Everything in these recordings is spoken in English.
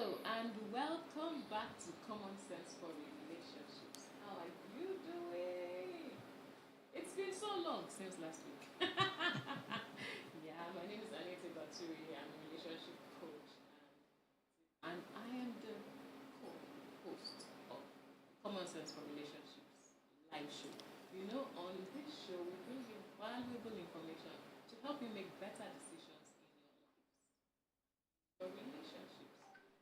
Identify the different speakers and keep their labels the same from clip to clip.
Speaker 1: Hello and welcome back to Common Sense for Relationships. How are you doing? It's been so long since last week. Yeah, my name is Batures. I'm a relationship coach and I am the co-host of Common Sense for Relationships live show. You know, on this show we bring you valuable information to help you make better decisions in your relationships.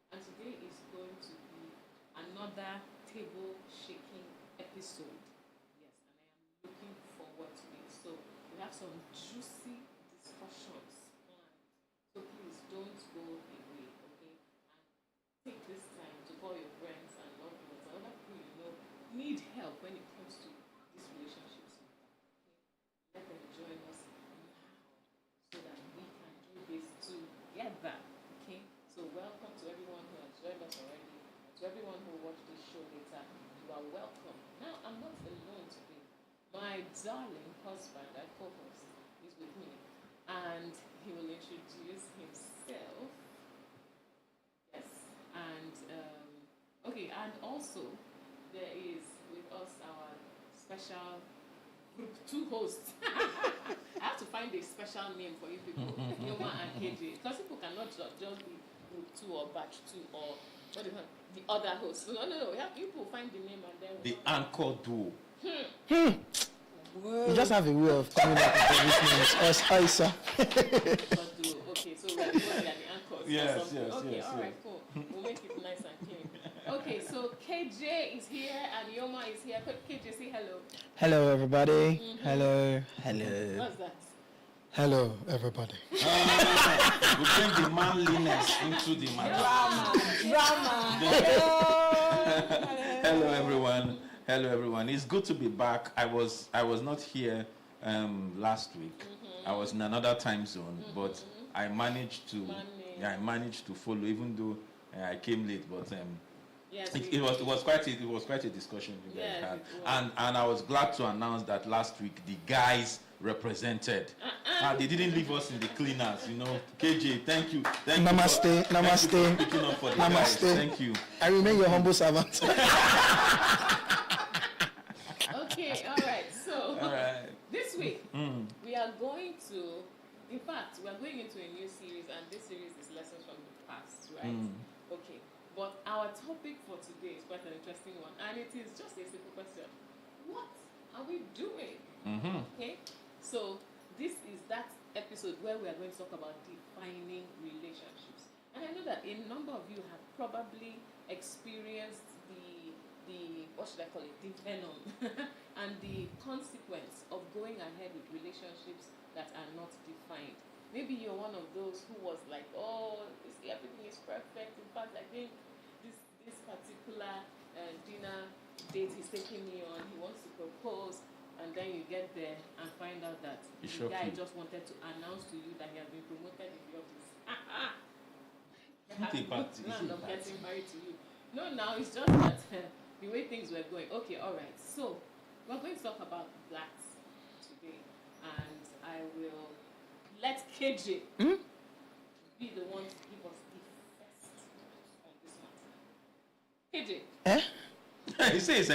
Speaker 1: And today is going to be another table shaking episode. Yes, and I am looking forward to it. So we have some juicy discussions planned. So please don't go away, okay? And take this time to call your friends and loved ones and other people you know need help when it comes to these relationships. Okay? Let them join us now so that we can do this together. Okay? So welcome to everyone who has joined us already. To everyone who will watch this show later, you are welcome. Now, I'm not alone today. My darling husband and co-host is with me. And he will introduce himself. Yes. And, okay, and also, there is with us our special Group 2 hosts. I have to find a special name for you people, Yoma and KJ, because people cannot just be Group 2 or Batch 2 or what do you call the other hosts. No. You people find the name and then
Speaker 2: the anchor duo.
Speaker 3: You just have a way of coming up with everything. Us, Isa.
Speaker 1: Okay, so we're the anchors.
Speaker 2: Yes.
Speaker 1: Okay, all right, cool. We'll make it nice and clean. Okay, so KJ is here and Yoma is here. KJ, say hello.
Speaker 3: Hello, everybody. Hello.
Speaker 1: What's that?
Speaker 3: Hello, everybody.
Speaker 2: We bring the manliness into the matter.
Speaker 4: Drama.
Speaker 2: Hello everyone. It's good to be back. I was not here last week. I was in another time zone, but I managed to follow, even though I came late. But
Speaker 1: yes,
Speaker 2: it was quite a discussion you guys had, and I was glad to announce that last week the guys represented. They didn't leave us in the cleaners, you know. KJ, thank you.
Speaker 3: Namaste.
Speaker 2: Thank you for picking up for the guys. Thank you.
Speaker 3: I remain your humble servant.
Speaker 1: Okay, all right. So this week we are going to, in fact, we are going into a new series, and this series is lessons from the past, right? Okay. But our topic for today is quite an interesting one, and it is just a simple question: what are we doing? Okay. So this is that episode where we are going to talk about defining relationships. And I know that a number of you have probably experienced the what should I call it, the venom and the consequence of going ahead with relationships that are not defined. Maybe you're one of those who was like, oh, everything is perfect. In fact, I think this particular dinner date he's taking me on, he wants to propose. And then you get there and find out that the guy just wanted to announce to you that he has been promoted in the office. I'm not getting married to you. No, now it's just that the way things were going. Okay, all right. So we're going to talk about that today, and I will let KJ be the one to give us the first on this matter. KJ.
Speaker 2: He says,
Speaker 1: You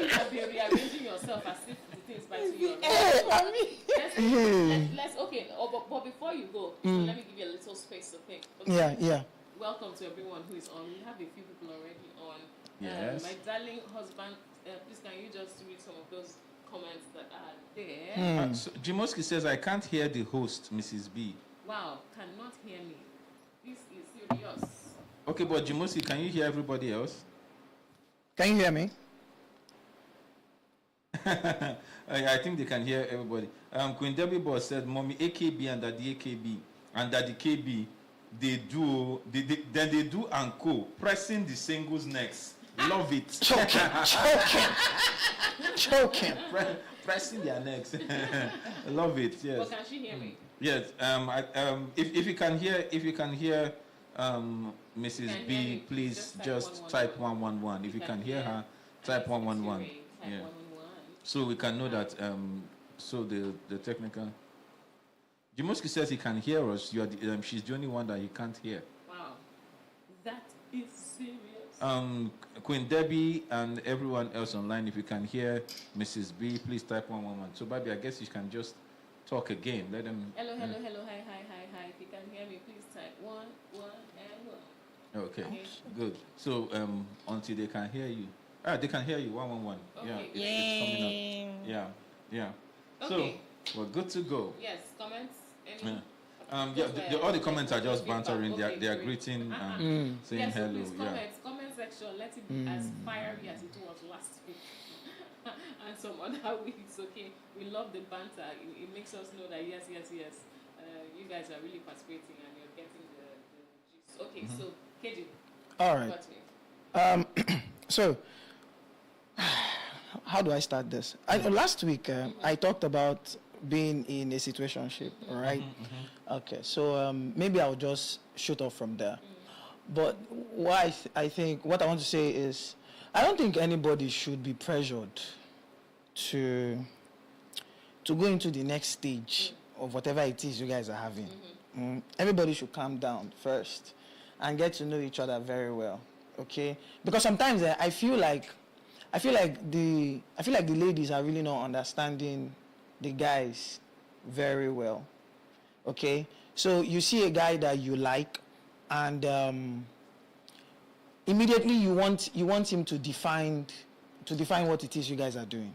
Speaker 1: have been rearranging yourself as if the things by you. Let's okay. But before you go, so let me give you a little space to think. Okay?
Speaker 3: Yeah.
Speaker 1: Welcome to everyone who is on. We have a few people already on.
Speaker 2: Yes.
Speaker 1: My darling husband, please can you just read some of those comments that are there?
Speaker 2: So Jimoski says, I can't hear the host, Mrs. B.
Speaker 1: Wow, cannot hear me. This is serious.
Speaker 2: Okay, but Jimoski, can you hear everybody else?
Speaker 3: Can you hear me?
Speaker 2: I think they can hear everybody. Queen Debbie Boss said, Mommy AKB and Daddy AKB and Daddy KB, they do and co, pressing the singles necks. Love it.
Speaker 3: Choking.
Speaker 2: Pressing their necks. Love it. Yes.
Speaker 1: But can she hear me?
Speaker 2: Yes. If you can hear Mrs. B, please just type 111. If you can hear her, type 111. Yeah. So we can know that. So the technical. Jimoski says he can hear us. You are she's the only one that he can't hear.
Speaker 1: Wow.
Speaker 2: Queen Debbie and everyone else online, if you can hear Mrs. B, please type 111. So, Baby, I guess you can just talk again. Let them.
Speaker 1: Hello. Hi. If you can hear me, please type 1 and 1.
Speaker 2: Okay, good. So, until they can hear you. They can hear you. 111.
Speaker 1: Okay.
Speaker 2: Yeah, it's coming up. Yeah.
Speaker 1: Okay.
Speaker 2: So, we're good to go.
Speaker 1: Yes, comments? Any?
Speaker 2: All the comments are just bantering.
Speaker 1: Okay,
Speaker 2: they are
Speaker 1: great.
Speaker 2: greeting and saying
Speaker 1: so
Speaker 2: hello.
Speaker 1: please comment section. Let it be as fiery as it was last week and some other weeks. Okay, we love the banter. It makes us know that yes. You guys are really participating and you're getting the gist. Okay, so KJ.
Speaker 3: All right. So, how do I start this? Last week, I talked about being in a situationship, right? Okay, so maybe I'll just shoot off from there. But what I think, what I want to say is, I don't think anybody should be pressured to go into the next stage of whatever it is you guys are having. Everybody should calm down first and get to know each other very well, okay? Because sometimes I feel like the ladies are really not understanding the guys very well, okay? So you see a guy that you like, and immediately you want him to define what it is you guys are doing.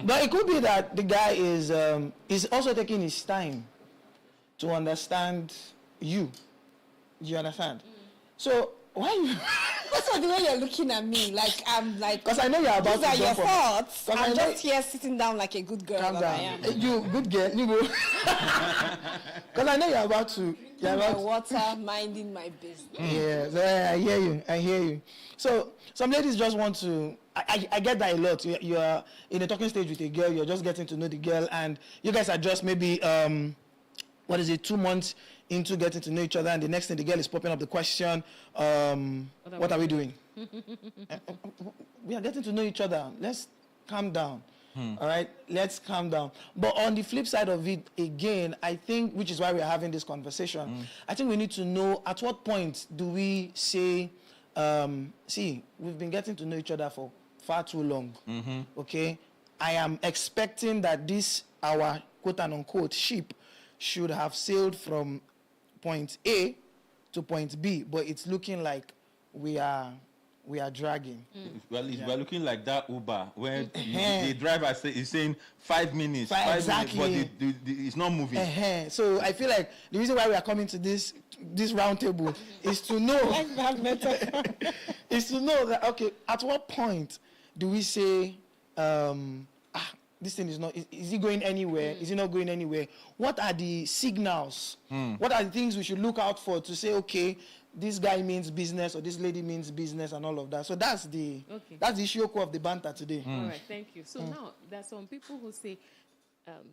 Speaker 3: But it could be that the guy is also taking his time to understand you. Do you understand? So why you?
Speaker 4: That's the way you're looking at me. Like I'm like.
Speaker 3: Because I know you're about to
Speaker 4: These are your
Speaker 3: jump
Speaker 4: thoughts.
Speaker 3: Because
Speaker 4: I'm just here sitting down like a good girl.
Speaker 3: Calm
Speaker 4: that I
Speaker 3: down.
Speaker 4: am.
Speaker 3: You good girl. You go. Because I know you're about to.
Speaker 4: My water, minding my business.
Speaker 3: Yeah, so I hear you. So some ladies just want to. I get that a lot. You are in a talking stage with a girl. You're just getting to know the girl, and you guys are just maybe 2 months into getting to know each other, and the next thing the girl is popping up the question, what are we doing? We are getting to know each other. Let's calm down. All right, let's calm down. But on the flip side of it, again, I think, which is why we are having this conversation, I think we need to know at what point do we say, see, we've been getting to know each other for far too long. Okay, I am expecting that this, our quote and unquote ship, should have sailed from point A to point B, but it's looking like we are dragging.
Speaker 2: Well, we're looking like that Uber where the driver is saying 5 minutes, 5
Speaker 3: exactly.
Speaker 2: minutes, but it's not moving.
Speaker 3: So I feel like the reason why we are coming to this round table is to know is to know that, okay, at what point do we say this thing is not, is it going anywhere? Is it not going anywhere? What are the signals? What are the things we should look out for to say, okay, this guy means business or this lady means business and all of that? So that's the issue of the banter today.
Speaker 1: All right, thank you. So now there are some people who say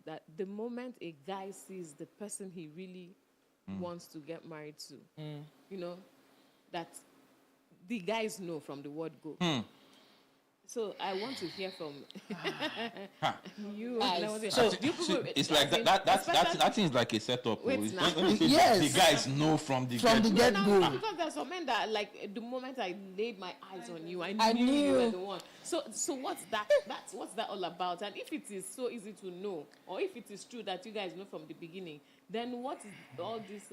Speaker 1: that the moment a guy sees the person he really wants to get married to, you know, that the guys know from the word go. So I want to hear from you.
Speaker 2: So it's like that thing is like a setup.
Speaker 3: Yes.
Speaker 2: The guys know from the
Speaker 3: get-go.
Speaker 1: Because there's some men that, like, the moment I laid my eyes on you, I knew you were the one. So what's that? What's that all about? And if it is so easy to know, or if it is true that you guys know from the beginning, then what is all this?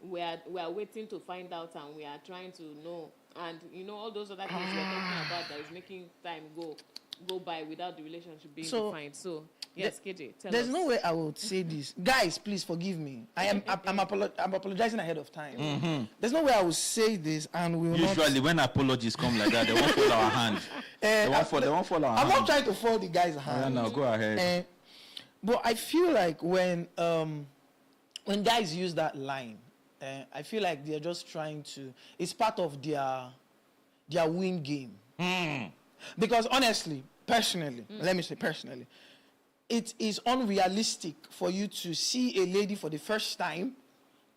Speaker 1: We are waiting to find out, and we are trying to know. And, you know, all those other things we're talking about that is making time go by without the relationship being defined. So, yes, KJ, tell us.
Speaker 3: There's no way I would say this. Guys, please forgive me. I'm apologizing ahead of time. There's no way I would say this and we will
Speaker 2: Usually, when apologies come like that, they won't fall our hand. They won't fall our hand.
Speaker 3: I'm not trying to fall the guy's hand.
Speaker 2: No, go ahead.
Speaker 3: But I feel like when guys use that line, I feel like they're just trying to, it's part of their win game. Because honestly, personally, let me say personally, it is unrealistic for you to see a lady for the first time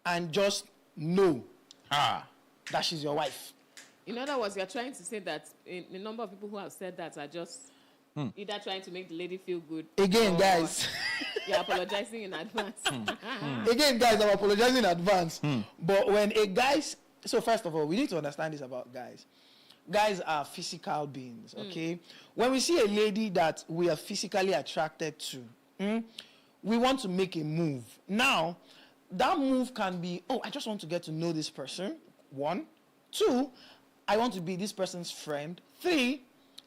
Speaker 3: and just know that she's your wife.
Speaker 1: In other words, you're trying to say that the number of people who have said that are just either trying to make the lady feel good.
Speaker 3: Again, guys.
Speaker 1: You're apologizing in advance.
Speaker 3: Again, guys, I'm apologizing in advance. But when a guy So first of all, we need to understand this about guys. Guys are physical beings, okay? When we see a lady that we are physically attracted to, we want to make a move. Now, that move can be, oh, I just want to get to know this person. 1. 2, I want to be this person's friend. 3,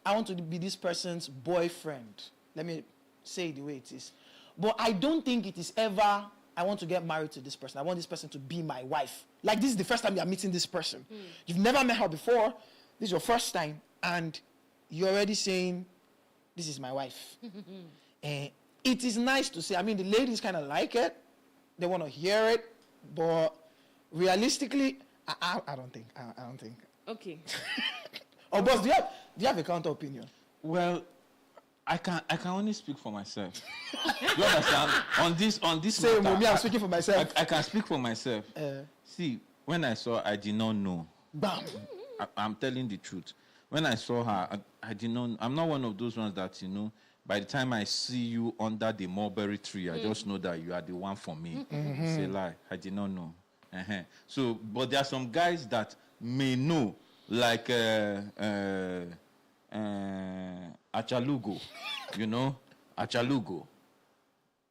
Speaker 3: I want to be this person's boyfriend. Let me say it the way it is. But I don't think it is ever, I want to get married to this person. I want this person to be my wife. Like, this is the first time you're meeting this person. You've never met her before. This is your first time. And you're already saying, this is my wife. It is nice to say. I mean, the ladies kind of like it. They want to hear it. But realistically, I don't think. I don't think.
Speaker 1: Okay.
Speaker 3: Oh, boss, do you have a counter opinion?
Speaker 2: Well, I can only speak for myself. You understand? On this
Speaker 3: Say,
Speaker 2: matter,
Speaker 3: Mommy, I'm speaking for myself.
Speaker 2: I can speak for myself. See, when I saw, I did not know.
Speaker 3: Bam.
Speaker 2: I'm telling the truth. When I saw her, I did not. I'm not one of those ones that, by the time I see you under the mulberry tree, I just know that you are the one for me. Say lie. I did not know. So, but there are some guys that may know, like Achalugo, Achalugo.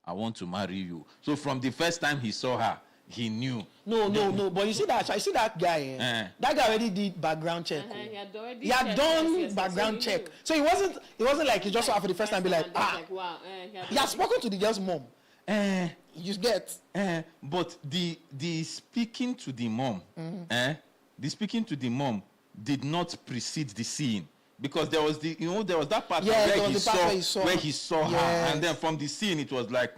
Speaker 2: I want to marry you. So from the first time he saw her, he knew.
Speaker 3: No. But you see that guy. That guy already did background check. He had done background check. So it wasn't like he just saw her for the first time and be like,
Speaker 1: wow.
Speaker 3: He has spoken to the girl's mom. You get.
Speaker 2: But the speaking to the mom, the speaking to the mom did not precede the seeing. Because there was that part where he saw her, and then from the scene it was like,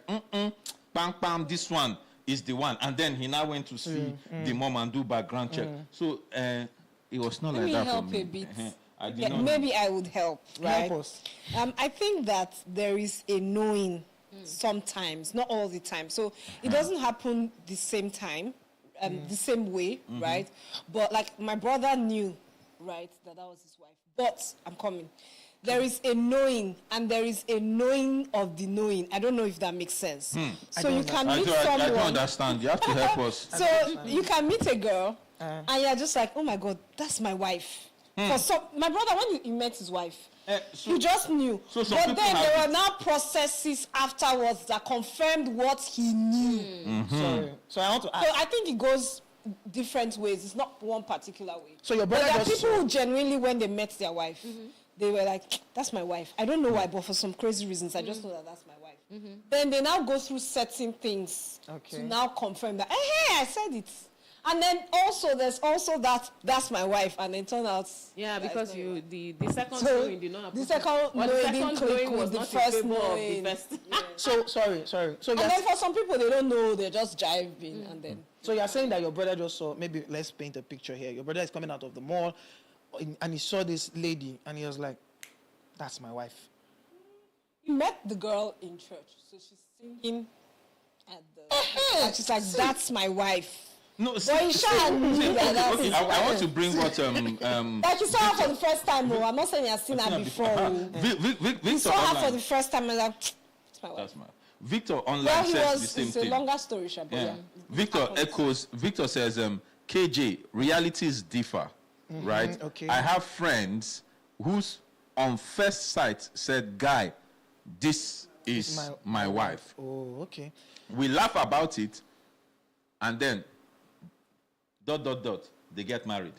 Speaker 2: bam, bam, this one is the one, and then he now went to see the mom and do background check. So it was not like that for me.
Speaker 4: Let me help a bit. Maybe I would help, right?
Speaker 3: Help us.
Speaker 4: I think that there is a knowing sometimes, not all the time. So it doesn't happen the same time, the same way, right? But like my brother knew, right, that was his wife. But I'm coming. There is a knowing, and there is a knowing of the knowing. I don't know if that makes sense. So you can meet someone.
Speaker 2: I don't understand. You have to help us.
Speaker 4: So you can meet a girl, and you're just like, oh my God, that's my wife. My brother, when he met his wife, he just knew. But then there were now processes afterwards that confirmed what he knew.
Speaker 3: So I want to ask.
Speaker 4: So I think it goes different ways. It's not one particular way.
Speaker 3: So your brother
Speaker 4: but there are
Speaker 3: just
Speaker 4: people who genuinely, when they met their wife, they were like, that's my wife. I don't know why, but for some crazy reasons, I just know that that's my wife. Then they now go through certain things to now confirm that, hey, I said it. And then also, there's also that's my wife, and it turned out.
Speaker 1: Yeah, because the second knowing did not happen.
Speaker 4: The second knowing didn't click with the first knowing.
Speaker 3: So sorry. So
Speaker 4: and then for some people, they don't know, they're just jiving, and then.
Speaker 3: So you're saying that your brother just saw, maybe let's paint a picture here. Your brother is coming out of the mall, and he saw this lady, and he was like, that's my wife.
Speaker 4: He met the girl in church, so she's singing at the. And she's like, that's my wife.
Speaker 2: No,
Speaker 4: but he knew that.
Speaker 2: Okay, I want to bring what
Speaker 4: like you saw her for the first time. I'm not saying you've seen her before.
Speaker 2: Victor
Speaker 4: saw her for the first time and like, it's my wife.
Speaker 2: That's my. Victor online says the same
Speaker 4: it's
Speaker 2: thing.
Speaker 4: It's a longer story, Shabba.
Speaker 2: Yeah. Victor echoes. Victor says, KJ, realities differ, right?
Speaker 3: Okay.
Speaker 2: I have friends whose on first sight said, "Guy, this is my wife."
Speaker 3: Oh, okay.
Speaker 2: We laugh about it, and then they get married.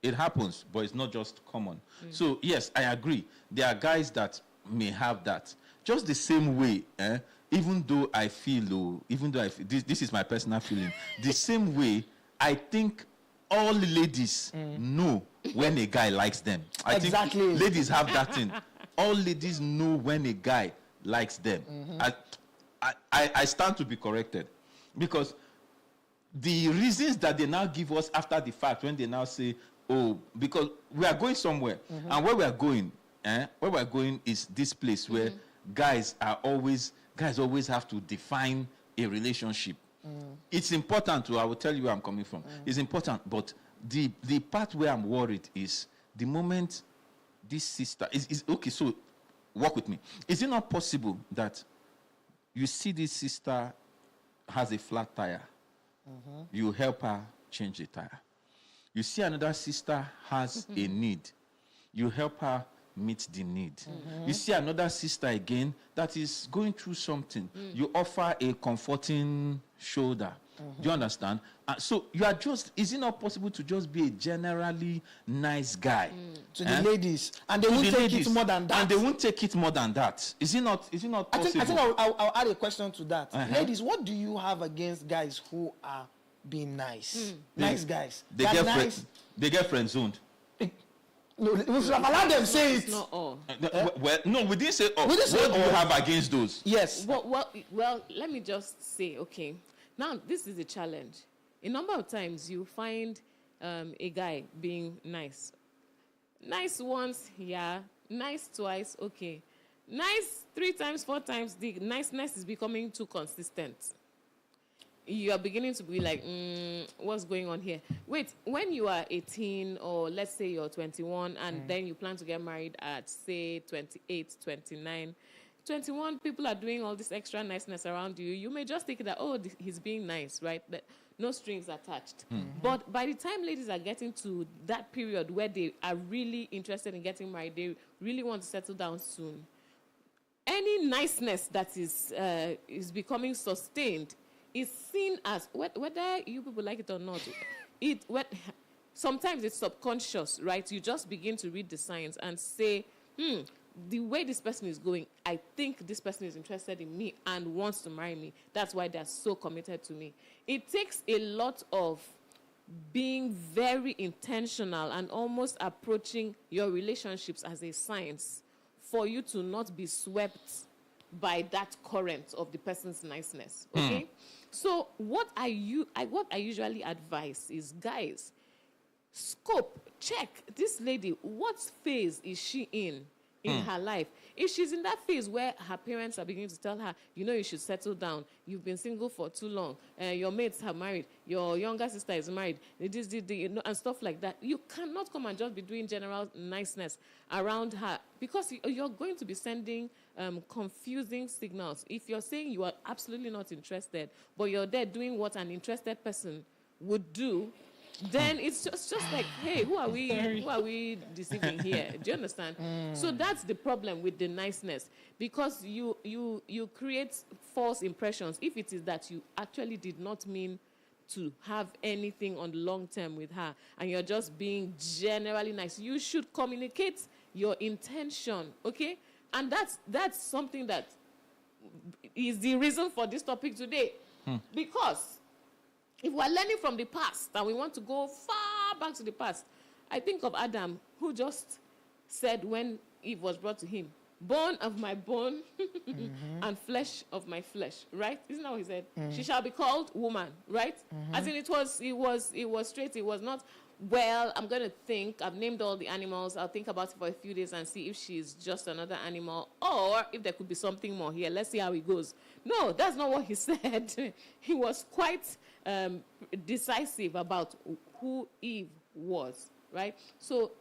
Speaker 2: It happens, but it's not just common. So yes, I agree. There are guys that may have that. Just the same way, even though I feel, this is my personal feeling, the same way, I think all ladies know when a guy likes them. I think ladies have that thing. All ladies know when a guy likes them. I stand to be corrected. Because the reasons that they now give us after the fact, when they now say, oh, because we are going somewhere, and where we are going is this place where guys always have to define a relationship. It's important I will tell you where I'm coming from. It's important, but the part where I'm worried is the moment this sister is okay, so work with me. Is it not possible that you see this sister has a flat tire, you help her change the tire, You see another sister has a need. You help her meet the need. You see another sister again that is going through something. You offer a comforting shoulder. Do you understand? So you are just, is it not possible to just be a generally nice guy?
Speaker 3: To the ladies. And they won't take it more than that.
Speaker 2: And they won't take it more than that. Is it not possible?
Speaker 3: I think I'll add a question to that. Ladies, what do you have against guys who are being nice? Nice guys.
Speaker 2: They get friend zoned.
Speaker 3: No, we should have allowed them say it.
Speaker 1: Not all.
Speaker 2: Well, no, we didn't say all. What do you have against those?
Speaker 3: Yes.
Speaker 1: Well, let me just say, okay. Now, this is a challenge. A number of times you find a guy being nice. Nice once, yeah. Nice twice, okay. Nice 3 times, 4 times, the niceness is becoming too consistent. You are beginning to be like, what's going on here? Wait, when you are 18 or let's say you're 21 and then you plan to get married at, say, 28, 29, 21, people are doing all this extra niceness around you. You may just think that, oh, he's being nice, right? But no strings attached. But by the time ladies are getting to that period where they are really interested in getting married, they really want to settle down soon, any niceness that is becoming sustained is seen as, whether you people like it or not, sometimes it's subconscious, right? You just begin to read the signs and say, the way this person is going, I think this person is interested in me and wants to marry me. That's why they're so committed to me. It takes a lot of being very intentional and almost approaching your relationships as a science for you to not be swept by that current of the person's niceness, okay? So what I usually advise is, guys, scope, check this lady, what phase is she in her life? If she's in that phase where her parents are beginning to tell her, you should settle down, you've been single for too long, your mates have married, your younger sister is married, and stuff like that, you cannot come and just be doing general niceness around her, because you're going to be sending confusing signals. If you're saying you are absolutely not interested, but you're there doing what an interested person would do, then it's just like, hey, who are we deceiving here? Do you understand? So that's the problem with the niceness, because you create false impressions if it is that you actually did not mean to have anything on the long term with her and you're just being generally nice. You should communicate your intention, okay? And that's something that is the reason for this topic today. Because if we're learning from the past and we want to go far back to the past, I think of Adam, who just said when Eve was brought to him, bone of my bone and flesh of my flesh, right? Isn't that what he said? She shall be called woman, right? As in it was straight. It was not, well, I'm going to think, I've named all the animals, I'll think about it for a few days and see if she's just another animal or if there could be something more here. Let's see how it goes. No, that's not what he said. He was quite decisive about who Eve was, right? So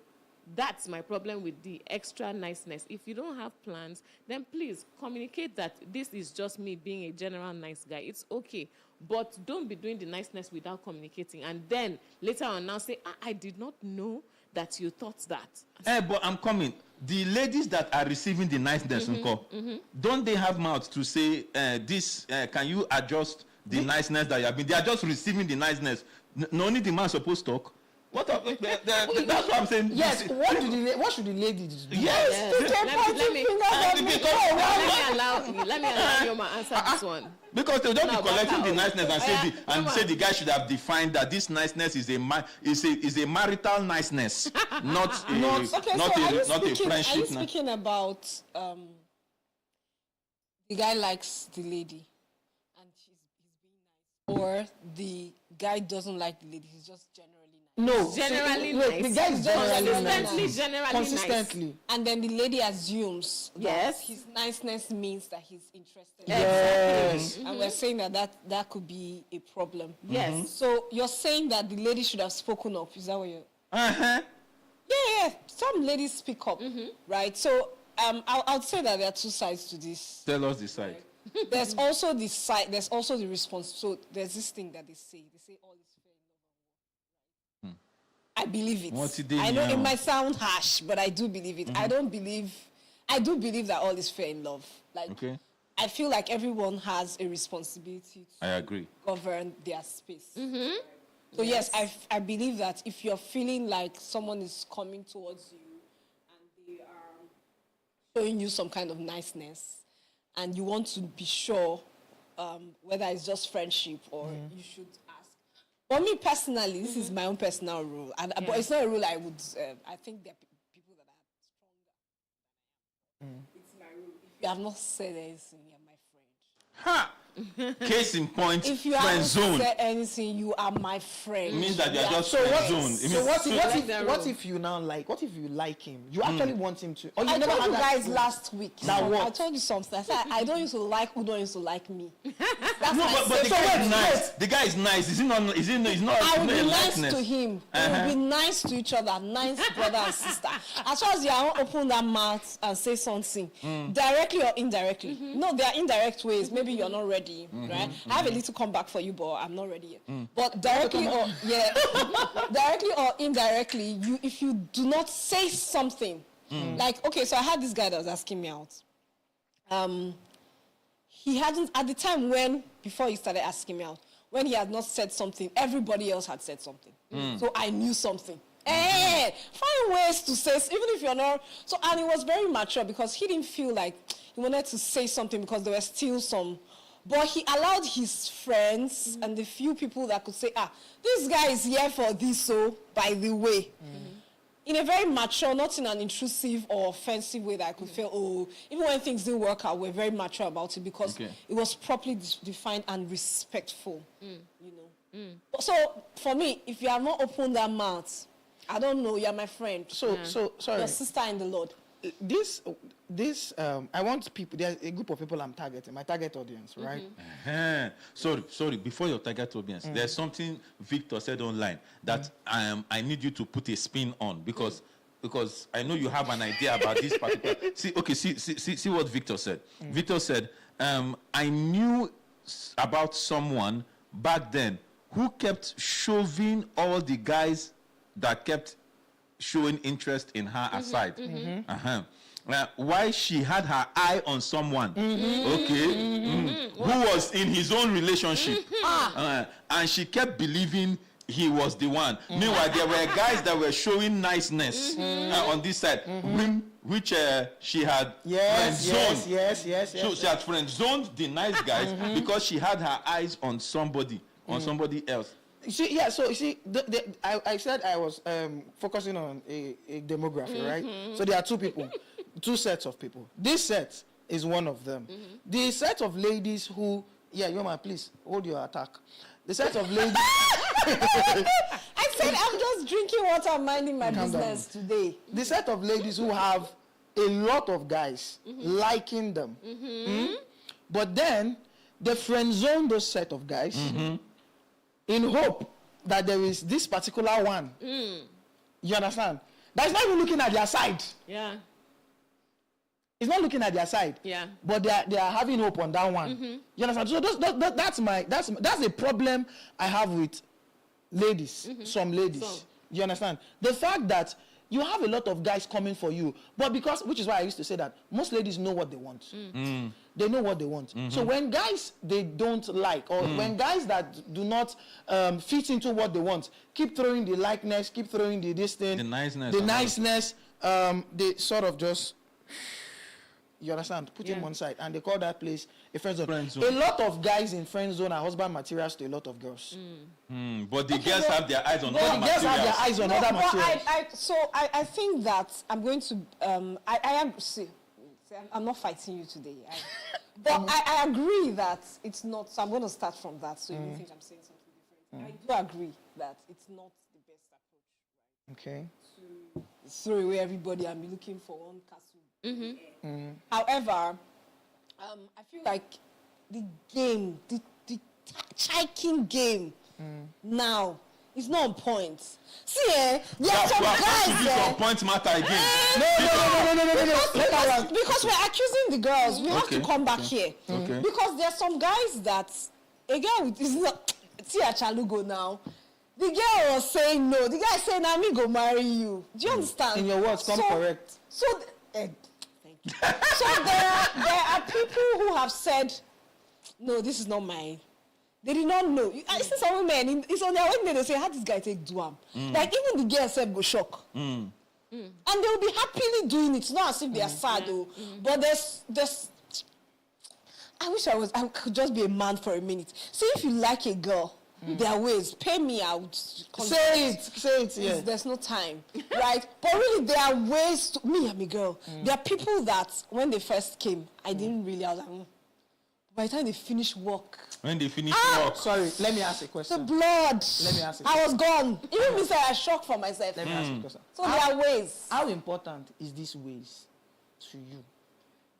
Speaker 1: that's my problem with the extra niceness. If you don't have plans, then please communicate that this is just me being a general nice guy. It's okay. But don't be doing the niceness without communicating. And then later on now say, I did not know that you thought that.
Speaker 2: But I'm coming. The ladies that are receiving the niceness, don't they have mouths to say, can you adjust the niceness that you have been? They are just receiving the niceness. No need the man supposed to talk. What that's what I'm saying.
Speaker 3: Yes, what should the ladies do?
Speaker 2: Yes.
Speaker 1: Let me allow you to answer this one.
Speaker 2: Because they don't be collecting the niceness and say the guy should have defined that this niceness is a marital niceness, not a friendship.
Speaker 4: Are you speaking about the guy likes the lady and he's being nice, or the guy doesn't like the lady, he's just generally nice?
Speaker 3: No,
Speaker 1: generally
Speaker 3: nice. The guy is
Speaker 1: generally
Speaker 3: consistently
Speaker 1: nice.
Speaker 4: And then the lady assumes
Speaker 1: yes,
Speaker 4: that his niceness means that he's interested.
Speaker 3: Yes.
Speaker 4: And we're saying that could be a problem.
Speaker 1: Yes.
Speaker 4: So you're saying that the lady should have spoken up. Is that what you're... Yeah. Some ladies speak up, right? So I'll say that there are two sides to this.
Speaker 2: Tell us the side.
Speaker 4: Right? There's also the side, there's also the response. So there's this thing that they say all is fair in love and war. I believe it.
Speaker 2: What's it doing
Speaker 4: I know
Speaker 2: now?
Speaker 4: it might sound harsh, but I do believe it. I do believe that all is fair in love. Like,
Speaker 2: Okay.
Speaker 4: I feel like everyone has a responsibility to
Speaker 2: I agree.
Speaker 4: govern their space. So yes, I believe that if you're feeling like someone is coming towards you and they are showing you some kind of niceness and you want to be sure whether it's just friendship or you should ask. For me personally, this is my own personal rule, but it's not a rule I would. I think there are people that are stronger. It's my rule. If you have not said anything, you're my friend.
Speaker 2: Ha! Case in point,
Speaker 4: If you
Speaker 2: friend
Speaker 4: haven't
Speaker 2: zone.
Speaker 4: said anything, you are my friend.
Speaker 2: It means that you are just
Speaker 3: So
Speaker 2: friend
Speaker 3: what?
Speaker 2: zone. It
Speaker 3: So
Speaker 2: means
Speaker 3: what if you now like? What if you like him? You actually want him to? Or you
Speaker 4: I
Speaker 3: never
Speaker 4: told
Speaker 3: had
Speaker 4: you
Speaker 3: that
Speaker 4: guys
Speaker 3: feeling?
Speaker 4: last week.
Speaker 3: That what?
Speaker 4: I told you something. I said I don't used to like who don't used to like me. That's
Speaker 2: no,
Speaker 4: my
Speaker 2: but the
Speaker 4: so
Speaker 2: guy is
Speaker 4: wait,
Speaker 2: nice.
Speaker 4: wait.
Speaker 2: The guy is nice. Is he not? Is he? He's not.
Speaker 4: I will
Speaker 2: not
Speaker 4: be
Speaker 2: a
Speaker 4: nice
Speaker 2: likeness.
Speaker 4: to him. We will be nice to each other, nice brother and sister. As far as you don't open that mouth and say something, directly or indirectly. No, there are indirect ways. Maybe you're not ready, right? I have a little comeback for you, but I'm not ready yet. But directly or directly or indirectly, if you do not say something, like okay, so I had this guy that was asking me out. He hadn't at the time before he started asking me out. When he had not said something, everybody else had said something. So I knew something. Find ways to say, even if you're not. So, and he was very mature because he didn't feel like he wanted to say something because there were still some. But he allowed his friends and the few people that could say, this guy is here for this, so by the way. In a very mature, not in an intrusive or offensive way that I could feel, even when things didn't work out, we're very mature about it because it was properly defined and respectful, you know. So, for me, if you have not opened that mouth, I don't know, you're my friend.
Speaker 3: So sorry.
Speaker 4: Your sister in the Lord.
Speaker 3: This I want people. There's a group of people I'm targeting. My target audience, right?
Speaker 2: Sorry. Before your target audience, there's something Victor said online that I need you to put a spin on because I know you have an idea about this particular. See what Victor said. Victor said, I knew about someone back then who kept shoving all the guys that kept showing interest in her aside. Why she had her eye on someone, who was in his own relationship, and she kept believing he was the one. Meanwhile, there were guys that were showing niceness on this side, which she had friend zoned.
Speaker 3: Yes.
Speaker 2: So she had friend zoned the nice guys because she had her eyes on somebody else.
Speaker 3: I said I was focusing on a demography, right? So there are two sets of people. This set is one of them. The set of ladies who, Yoma, please hold your attack. The set of ladies.
Speaker 4: I said I'm just drinking water, minding my business today.
Speaker 3: The set of ladies who have a lot of guys liking them, but then they friend zone those set of guys. In hope that there is this particular one. You understand? That's not even looking at their side.
Speaker 1: Yeah.
Speaker 3: It's not looking at their side.
Speaker 1: Yeah.
Speaker 3: But they are having hope on that one. You understand? So that's a problem I have with ladies. Some ladies. You understand? The fact that you have a lot of guys coming for you, but which is why I used to say that most ladies know what they want. They know what they want. So when guys they don't like, or when guys that do not fit into what they want, keep throwing the likeness, keep throwing the this thing,
Speaker 2: The
Speaker 3: niceness, they sort of just, you understand, put him on side, and they call that place a friend zone. A lot of guys in friend zone are husband materials to a lot of girls.
Speaker 2: But the girls have their eyes on
Speaker 3: But
Speaker 2: other
Speaker 3: the girls have their
Speaker 2: materials.
Speaker 3: eyes on other materials.
Speaker 4: I think that I'm going to I'm not fighting you today. But I agree that it's not. So I'm going to start from that. So you don't think I'm saying something different. I do agree that it's not the best approach, right?
Speaker 3: Okay.
Speaker 4: To throw away everybody and be looking for one castle. However, I feel like the game, the chiking game now is not on point. See, there are some guys
Speaker 2: on point matter again.
Speaker 3: No.
Speaker 4: Because we're accusing the girls, we have to come back here.
Speaker 2: Okay.
Speaker 4: Because there are some guys that a girl is not see a chalugo now. The girl was saying no. The guy saying, "I me go marry you." Do you understand?
Speaker 3: In your words, come correct.
Speaker 4: So, thank you. So there are people who have said, "No, this is not mine." They did not know. I see some women, it's on their wedding day, they say, how this guy take do am? Like, even the girl said go shock. And they will be happily doing it. It's not as if they are sad, though. But there's... I wish I could just be a man for a minute. See, if you like a girl, their ways, pay me out.
Speaker 3: Say it, yeah.
Speaker 4: There's no time, right? But really, there are ways to... Me, I'm a girl. There are people that, when they first came, I didn't really... I was like, by the time they finish work...
Speaker 2: When they finish work...
Speaker 3: Sorry, let me ask a
Speaker 4: The
Speaker 3: question.
Speaker 4: blood.
Speaker 3: Let me ask a
Speaker 4: I was gone. Even me say I shocked for myself.
Speaker 3: Let me ask a question.
Speaker 4: So there are ways.
Speaker 3: How important is this ways to you?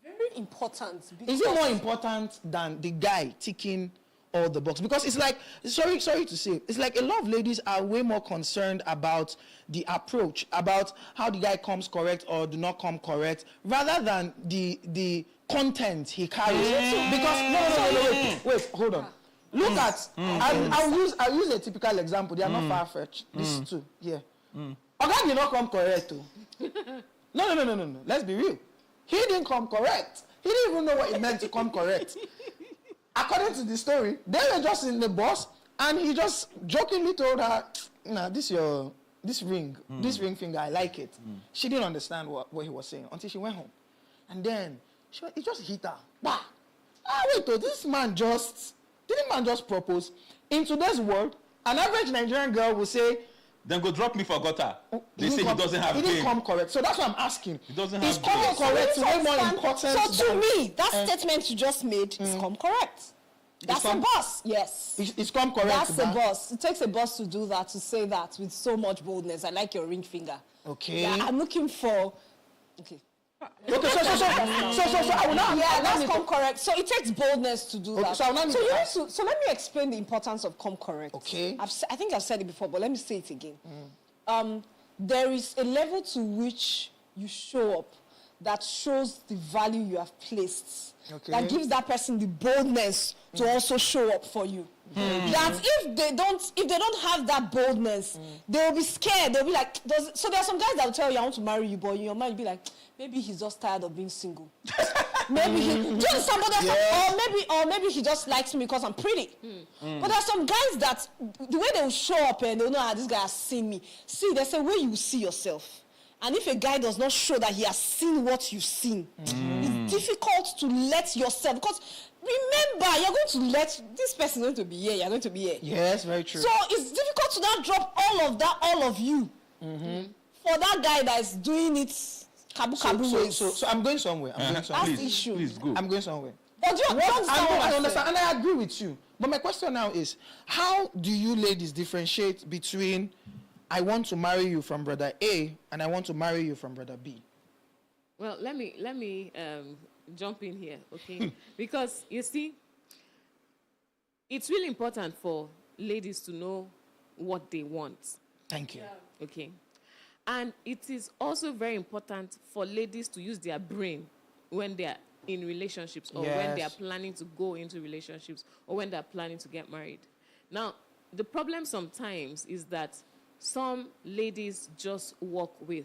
Speaker 4: Very important.
Speaker 3: Is it more important than the guy ticking all the boxes? Because it's like, sorry to say, it's like a lot of ladies are way more concerned about the approach, about how the guy comes correct or do not come correct, rather than the content he carries. Because no, wait, hold on. Look at, I'll use a typical example. They are not far-fetched. These two, yeah. Oga did not come correct too. No. Let's be real. He didn't come correct. He didn't even know what it meant to come correct. According to the story, they were just in the bus, and he just jokingly told her, "Nah, this ring finger, I like it." She didn't understand what he was saying until she went home, and then he just hit her. Bah! Wait, this man just propose? In today's world, an average Nigerian girl will say,
Speaker 2: "Then go drop me for gutter." They say he doesn't have game.
Speaker 3: He didn't come correct. So that's what I'm asking.
Speaker 2: He doesn't
Speaker 3: Is
Speaker 2: have
Speaker 3: coming
Speaker 2: game.
Speaker 3: correct way more important?
Speaker 4: So to me, that statement you just made is come correct. That's a boss. Yes.
Speaker 3: It's come correct.
Speaker 4: That's a boss. It takes a boss to do that, to say that with so much boldness. I like your ring finger.
Speaker 3: Okay.
Speaker 4: Yeah, I'm looking for... Okay.
Speaker 3: Okay, so I will not...
Speaker 4: Yeah, that's come correct. So it takes boldness to do that.
Speaker 3: So I will not
Speaker 4: so let me explain the importance of come correct.
Speaker 3: Okay.
Speaker 4: I think I've said it before, but let me say it again. There is a level to which you show up that shows the value you have placed.
Speaker 3: Okay.
Speaker 4: That gives that person the boldness to also show up for you. That if they don't have that boldness, they will be scared. They'll be like, so there are some guys that will tell you, "I want to marry you," but in your mind you'll be like, maybe he's just tired of being single. Maybe or maybe he just likes me because I'm pretty. But there are some guys that the way they will show up and they'll know, this guy has seen me. See, there's a way you see yourself. And if a guy does not show that he has seen what you've seen, it's difficult to let yourself, because remember, you're going to let, this person going to be here, you're going to be here.
Speaker 3: Yes, very true.
Speaker 4: So it's difficult to now drop all of you, for that guy that is doing it kabu ways.
Speaker 3: So I'm going somewhere.
Speaker 4: That's the issue.
Speaker 2: Please go.
Speaker 3: I'm going somewhere.
Speaker 4: But
Speaker 3: I understand, and I agree with you. But my question now is, how do you ladies differentiate between I want to marry you from brother A and I want to marry you from brother B?
Speaker 1: Well, let me jump in here, okay? Because you see, it's really important for ladies to know what they want.
Speaker 3: Thank you.
Speaker 1: Okay. And it is also very important for ladies to use their brain when they are in relationships, or when they are planning to go into relationships, or when they are planning to get married. Now, the problem sometimes is that some ladies just walk with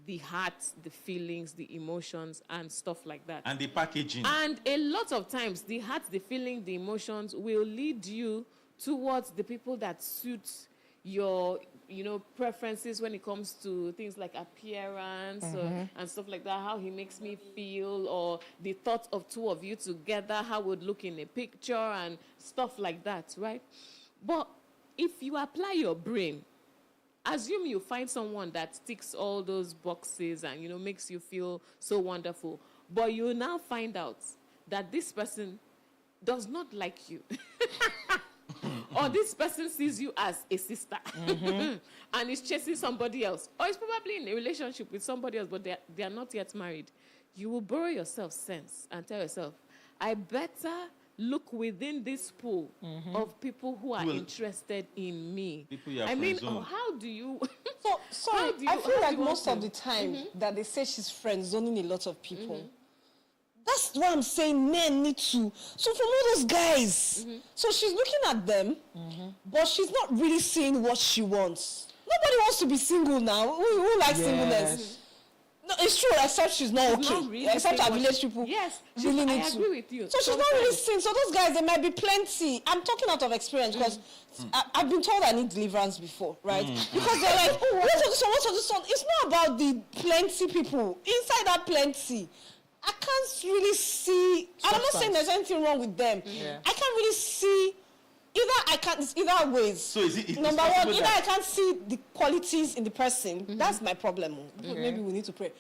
Speaker 1: the heart, the feelings, the emotions, and stuff like that.
Speaker 2: And the packaging.
Speaker 1: And a lot of times, the heart, the feeling, the emotions will lead you towards the people that suit your, preferences when it comes to things like appearance and stuff like that, how he makes me feel, or the thought of two of you together, how it would look in a picture and stuff like that, right? But if you apply your brain, assume you find someone that ticks all those boxes and, makes you feel so wonderful, but you now find out that this person does not like you. Or this person sees you as a sister and is chasing somebody else, or is probably in a relationship with somebody else, but they are not yet married. You will borrow yourself sense and tell yourself, I better look within this pool of people who are interested in me. How do you...
Speaker 4: I feel like most of the time that they say she's friend zoning a lot of people, That's why I'm saying men need to. So from all those guys, so she's looking at them, but she's not really saying what she wants. Nobody wants to be single now. Who likes singleness? No, it's true, except she's not okay.
Speaker 1: Not really
Speaker 4: except
Speaker 1: saying
Speaker 4: her village people really need
Speaker 1: I
Speaker 4: to.
Speaker 1: agree with you.
Speaker 4: So she's not really saying. So those guys, there might be plenty. I'm talking out of experience because I've been told I need deliverance before, right? Because they're like, oh, what's of this one? It's not about the plenty people. Inside that plenty, I can't really see. And I'm not saying there's anything wrong with them. I can't really see. It's either ways.
Speaker 2: So is it
Speaker 4: number one, either I can't see the qualities in the person. That's my problem. Maybe we need to pray.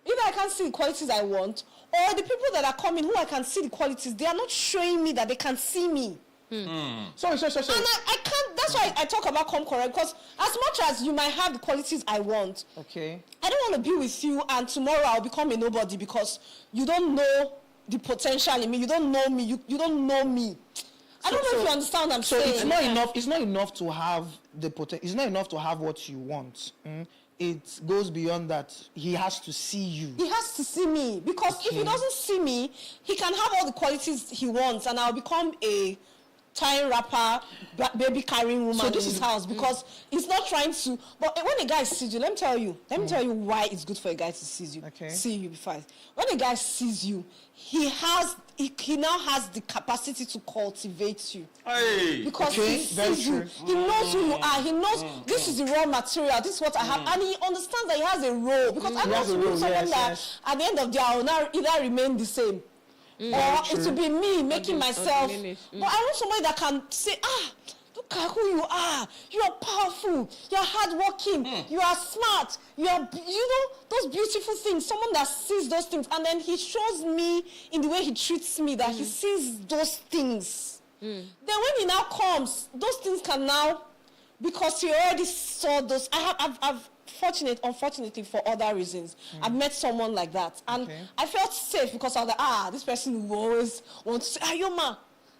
Speaker 4: Either I can't see the qualities I want, or the people that are coming who I can see the qualities, they are not showing me that they can see me.
Speaker 3: Sorry.
Speaker 4: And I can't. That's why I talk about come correct, because as much as you might have the qualities I want,
Speaker 3: okay,
Speaker 4: I don't want to be with you and tomorrow I'll become a nobody because you don't know the potential in me. You don't know me. You don't know me. I don't know if you understand what I'm saying.
Speaker 3: So it's not enough. It's not enough to have the potential. It's not enough to have what you want. It goes beyond that. He has to see you.
Speaker 4: He has to see me because if he doesn't see me, he can have all the qualities he wants, and I'll become a tying rapper, baby carrying woman in his house because he's not trying to. But when a guy sees you, let me tell you why it's good for a guy to see you. See you before. When a guy sees you, he now has the capacity to cultivate you.
Speaker 2: Hey.
Speaker 4: Because he sees you. He knows who you are. He knows this is the raw material. This is what I have. And he understands that he has a role. Because I want to be someone that at the end of the day I will now either remain the same. Or it will be me making myself. But I want somebody that can say, look at who you are. You are powerful. You are hardworking. You are smart. You are, those beautiful things. Someone that sees those things. And then he shows me in the way he treats me that he sees those things. Then when he now comes, those things can now, because he already saw those. Unfortunately for other reasons, I've met someone like that. And I felt safe because I was like, this person will always want to say, Ayoma,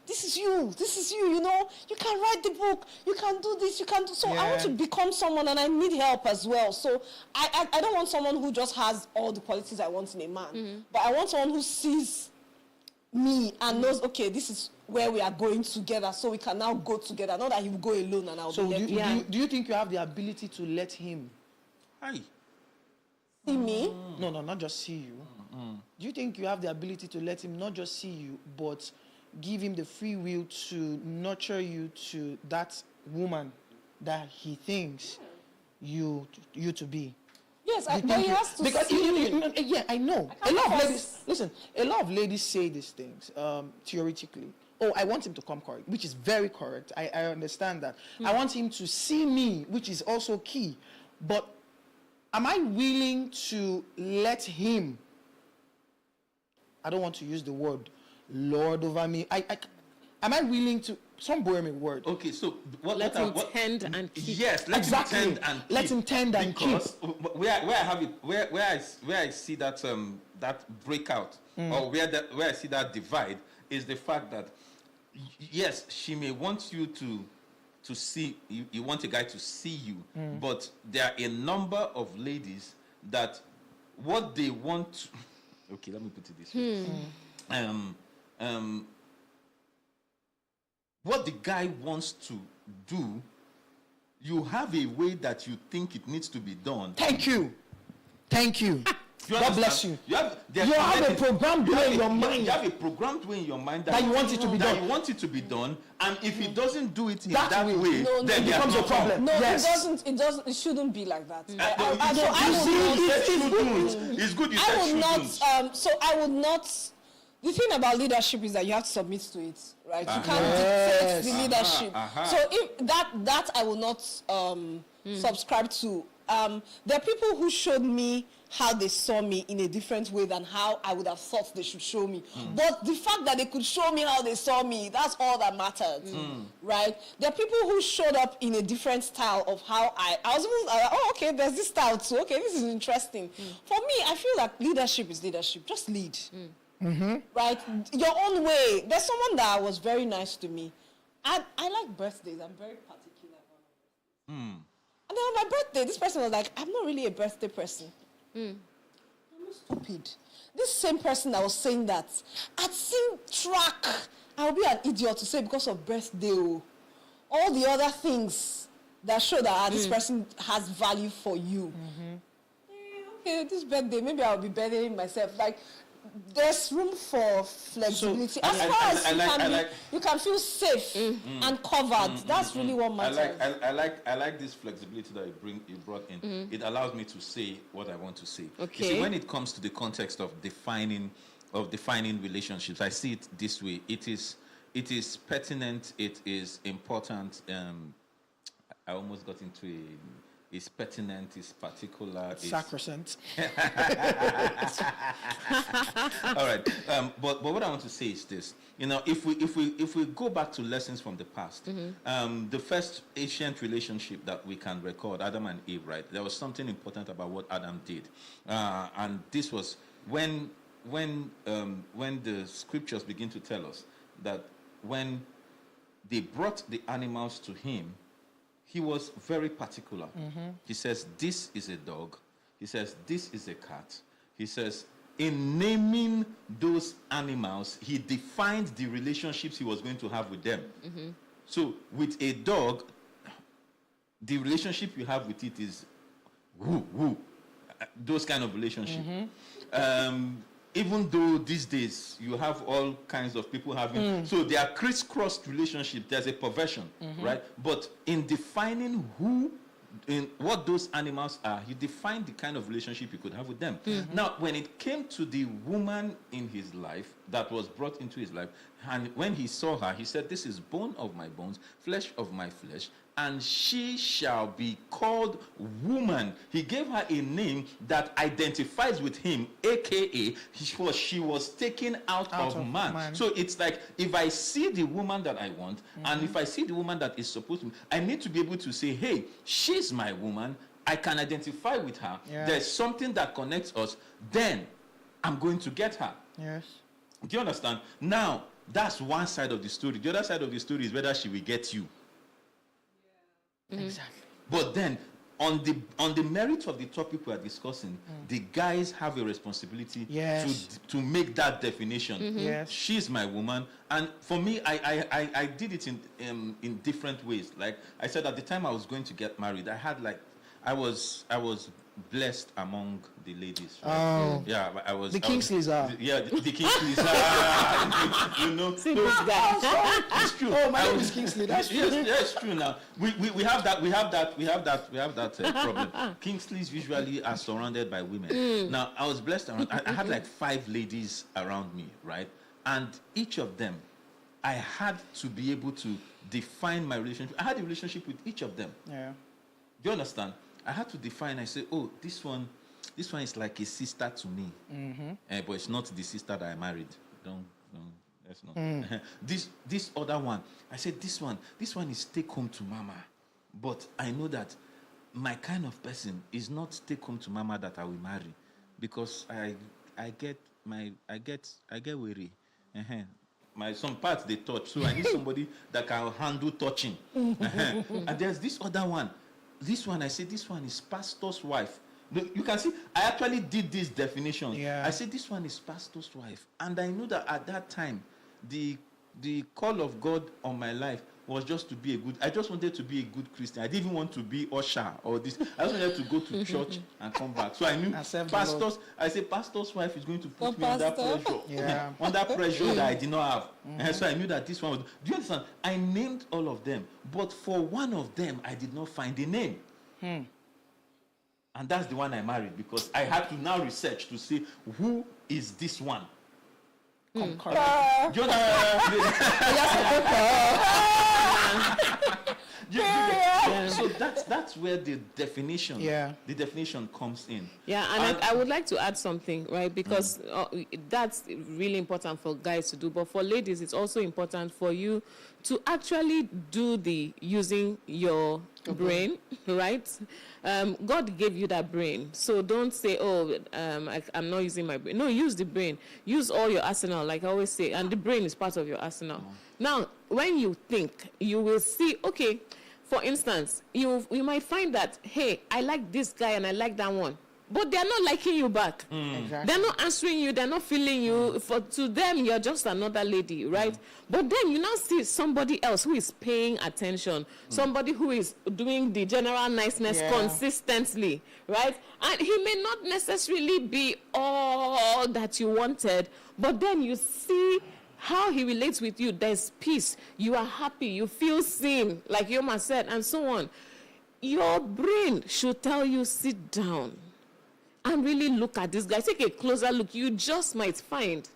Speaker 4: this is you, you can write the book, you can do this, you can do. So I want to become someone and I need help as well. So I don't want someone who just has all the qualities I want in a man. But I want someone who sees me and knows, okay, this is where we are going together, so we can now go together. Not that he will go alone and I'll be left.
Speaker 3: Do you think you have the ability to let him
Speaker 4: see me?
Speaker 3: No, not just see you. Do you think you have the ability to let him not just see you, but give him the free will to nurture you to that woman that he thinks you to be?
Speaker 4: Yes, but he has to
Speaker 3: because
Speaker 4: see me.
Speaker 3: Yeah, I know. A lot of ladies, listen, a lot of ladies say these things, theoretically. Oh, I want him to come correct, which is very correct. I understand that. I want him to see me, which is also key. But am I willing to let him, I don't want to use the word lord over me. Am I willing to, some boring word.
Speaker 2: Okay, so
Speaker 1: let him tend and keep.
Speaker 2: Yes, let him tend and keep.
Speaker 3: Let him tend and keep.
Speaker 2: Because where I have it, where I see that that breakout, or where I see that divide, is the fact that yes, she may want you to see, you want a guy to see you, but there are a number of ladies that what they want okay, let me put it this way. What the guy wants to do, you have a way that you think it needs to be done.
Speaker 3: Thank you. God bless you.
Speaker 2: You have
Speaker 3: a programmed way in your mind.
Speaker 2: You have a programmed way in your mind
Speaker 3: that you want it to be done.
Speaker 2: You want it to be done, and if he doesn't do it in that way, then
Speaker 3: it becomes a problem.
Speaker 4: No, it doesn't. It shouldn't be like that.
Speaker 2: It's good. You said shouldn't.
Speaker 4: So I would not. The thing about leadership is that you have to submit to it, right? You can't dictate the leadership. So if that I will not subscribe to. There are people who showed me how they saw me in a different way than how I would have thought they should show me. But the fact that they could show me how they saw me, that's all that mattered, right? There are people who showed up in a different style of how I was even, okay, there's this style too. Okay, this is interesting. For me, I feel like leadership is leadership. Just lead, right? Your own way. There's someone that was very nice to me. I like birthdays. I'm very particular about it. And then on my birthday, this person was like, I'm not really a birthday person. I'm not stupid. This same person that was saying that, I'd seen track. I'll be an idiot to say because of birthday, all the other things that show that this person has value for you. Okay, this birthday, maybe I'll be burdening myself. Like, there's room for flexibility. As far as you can feel safe and covered. That's really what matters.
Speaker 2: I like this flexibility that you brought in. It allows me to say what I want to say.
Speaker 5: Okay.
Speaker 2: You see, when it comes to the context of defining relationships, I see it this way. It is pertinent. It is important. I almost got into it's pertinent, it's particular, it's
Speaker 3: sacrosanct.
Speaker 2: All right, but what I want to say is this: if we go back to lessons from the past, the first ancient relationship that we can record, Adam and Eve, right? There was something important about what Adam did, and this was when the scriptures begin to tell us that when they brought the animals to him, he was very particular. He says, this is a dog. He says, this is a cat. He says, in naming those animals, he defined the relationships he was going to have with them. So with a dog, the relationship you have with it is woo, those kind of relationship. Even though these days you have all kinds of people having, so they are crisscrossed relationships, there's a perversion, right? But in defining what those animals are, he defined the kind of relationship you could have with them. Now, when it came to the woman in his life that was brought into his life, and when he saw her, he said, this is bone of my bones, flesh of my flesh, and she shall be called woman. He gave her a name that identifies with him, aka she was taken out of man. So it's like, if I see the woman that I want, and if I see the woman that is supposed to, I need to be able to say, hey, she's my woman, I can identify with her. There's something that connects us, then I'm going to get her.
Speaker 3: Yes.
Speaker 2: Do you understand? Now, that's one side of the story. The other side of the story is whether she will get you.
Speaker 3: Exactly.
Speaker 2: But then, on the merit of the topic we are discussing, the guys have a responsibility to make that definition.
Speaker 3: Yes.
Speaker 2: She's my woman, and for me, I did it in different ways. Like I said, at the time I was going to get married, I was blessed among the ladies. Right?
Speaker 3: Oh.
Speaker 2: Yeah, I was.
Speaker 3: The Kingsleys are.
Speaker 2: Yeah, the Kingsleys are. you know.
Speaker 5: See this guy.
Speaker 2: It's true.
Speaker 3: Oh, my name is Kingsley. That's true.
Speaker 2: Yes, it's true. Now we have that problem. Kingsleys usually are surrounded by women. Now I was blessed around. I had like 5 ladies around me, right? And each of them, I had to be able to define my relationship. I had a relationship with each of them.
Speaker 3: Yeah.
Speaker 2: Do you understand? I had to define. I say, oh, this one is like a sister to me, but it's not the sister that I married. Don't. That's not. This other one, I said, this one is take home to mama, but I know that my kind of person is not take home to mama that I will marry, because I get weary. Some parts they touch, so I need somebody that can handle touching. And there's this other one. This one, I say, this one is pastor's wife. You can see, I actually did this definition.
Speaker 3: Yeah.
Speaker 2: I said, this one is pastor's wife. And I knew that at that time, the call of God on my life was just to be I just wanted to be a good Christian. I didn't even want to be usher or this. I just wanted to go to church and come back. So I knew pastor's wife is going to put me under pressure.
Speaker 3: Yeah.
Speaker 2: Under pressure that I did not have. And so I knew that this one was. Do you understand? I named all of them, but for one of them, I did not find a name. And that's the one I married, because I had to now research to see who is this one. Do you So that's where the definition comes in.
Speaker 5: Yeah, and I would like to add something, right? Because that's really important for guys to do, but for ladies, it's also important for you to actually do the using your brain, right? God gave you that brain, so don't say, "Oh, I'm not using my brain." No, use the brain. Use all your arsenal, like I always say, and the brain is part of your arsenal. Now, when you think, you will see. Okay, for instance, you might find that, hey, I like this guy and I like that one. but they're not liking you back.
Speaker 3: Exactly.
Speaker 5: They're not answering you. They're not feeling you. To them, you're just another lady, right? But then you now see somebody else who is paying attention, somebody who is doing the general niceness consistently, right? And he may not necessarily be all that you wanted, but then you see how he relates with you. There's peace. You are happy. You feel seen, like Yoma said, and so on. Your brain should tell you, sit down and really look at this guy. Take a closer look. You just might find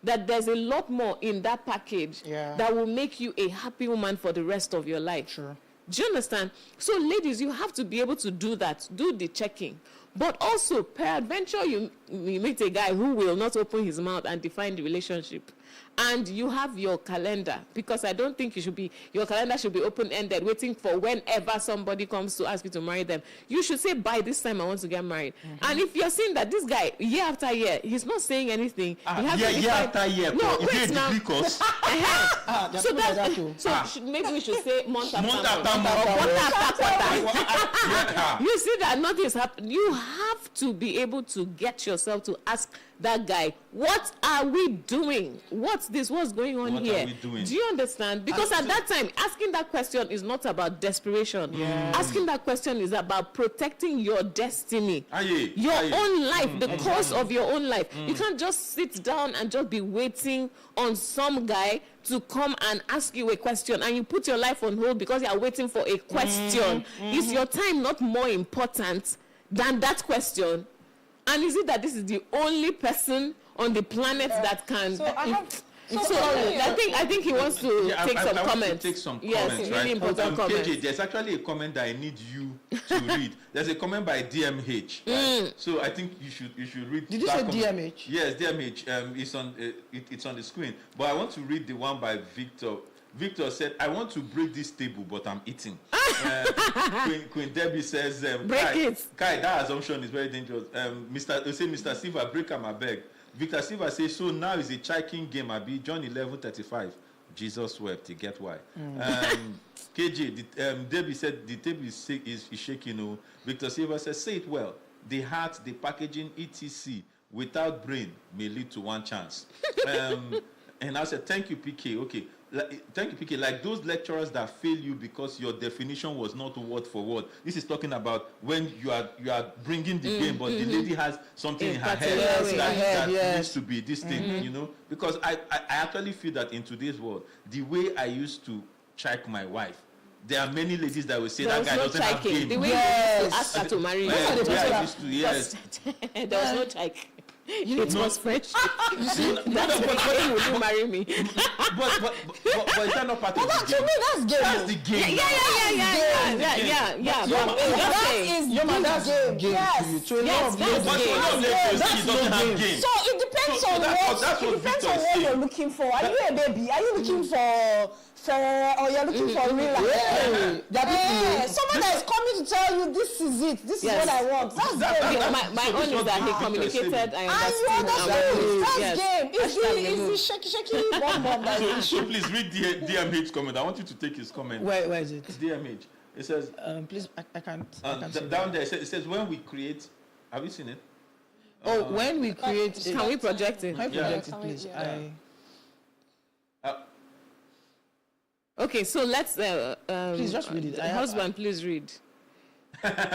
Speaker 5: that there's a lot more in that package that will make you a happy woman for the rest of your life.
Speaker 3: Sure.
Speaker 5: Do you understand? So, ladies, you have to be able to do that. Do the checking. But also, peradventure, you meet a guy who will not open his mouth and define the relationship. And you have your calendar, because I don't think your calendar should be open-ended, waiting for whenever somebody comes to ask you to marry them. You should say, by this time, I want to get married. And if you're seeing that this guy, year after year, he's not saying anything.
Speaker 2: Year after year.
Speaker 5: No, wait now. Maybe we should say month after month. You see that nothing's happening. You have to be able to get yourself to ask that guy, what are we doing? What's this? What's going on here?
Speaker 2: What are we doing?
Speaker 5: Do you understand? Because at that time, asking that question is not about desperation. Asking that question is about protecting your destiny, your own life, the course of your own life. You can't just sit down and just be waiting on some guy to come and ask you a question, and you put your life on hold because you are waiting for a question. Is your time not more important than that question? And is it that this is the only person on the planet that can?
Speaker 4: So I have.
Speaker 5: I think he wants to take some comments.
Speaker 2: Take some
Speaker 5: yes,
Speaker 2: comments,
Speaker 5: really important comments.
Speaker 2: KJ, there's actually a comment that I need you to read. There's a comment by DMH. Right? So I think you should read.
Speaker 3: Did you say
Speaker 2: comment.
Speaker 3: DMH?
Speaker 2: Yes, DMH. It's on the screen. But I want to read the one by Victor. Victor said, I want to break this table, but I'm eating. Queen Debbie says,
Speaker 5: break it.
Speaker 2: Kai, that assumption is very dangerous. Mr. Silva, break him, I beg. Victor Silva says, so now is a chiking game, Abi. John 11:35. Jesus wept, you get why. KJ, Debbie said, the table is shaking. Oh. Victor Silva says, say it well. The heart, the packaging, etc. without brain may lead to one chance. And I said, thank you, PK. Okay. Thank you, PK. Like those lecturers that fail you because your definition was not word for word. This is talking about when you are bringing the game, but the lady has something in her head that needs to be this thing, you know. Because I actually feel that in today's world, the way I used to check my wife, there are many ladies that will say that guy doesn't have game.
Speaker 5: The way you used to ask her to marry you.
Speaker 2: Yes.
Speaker 5: There was no check. It was French. That's why would you marry me?
Speaker 2: But is that not part of the game?
Speaker 4: That's game.
Speaker 2: That's the game.
Speaker 5: Yeah.
Speaker 3: That's game.
Speaker 5: Yes,
Speaker 3: So
Speaker 5: that's
Speaker 3: game.
Speaker 4: So it depends on what you're looking for. Are you a baby? Are you looking for or you're looking for real life? Someone that is coming to tell you this is it. This is what I want. That's game.
Speaker 5: My own is that he communicated. I understood.
Speaker 4: That's game. It's the shaky bomb.
Speaker 2: So please read DMH's comment. I want you to take his comment.
Speaker 3: Where is it?
Speaker 2: DMH. It says.
Speaker 3: Please, I can't.
Speaker 2: Down there, it says when we create. Have you seen it?
Speaker 3: When we create.
Speaker 5: Can we project it?
Speaker 3: Can we project it, please?
Speaker 5: Okay, so let's.
Speaker 3: Please just read it.
Speaker 5: Husband, please read.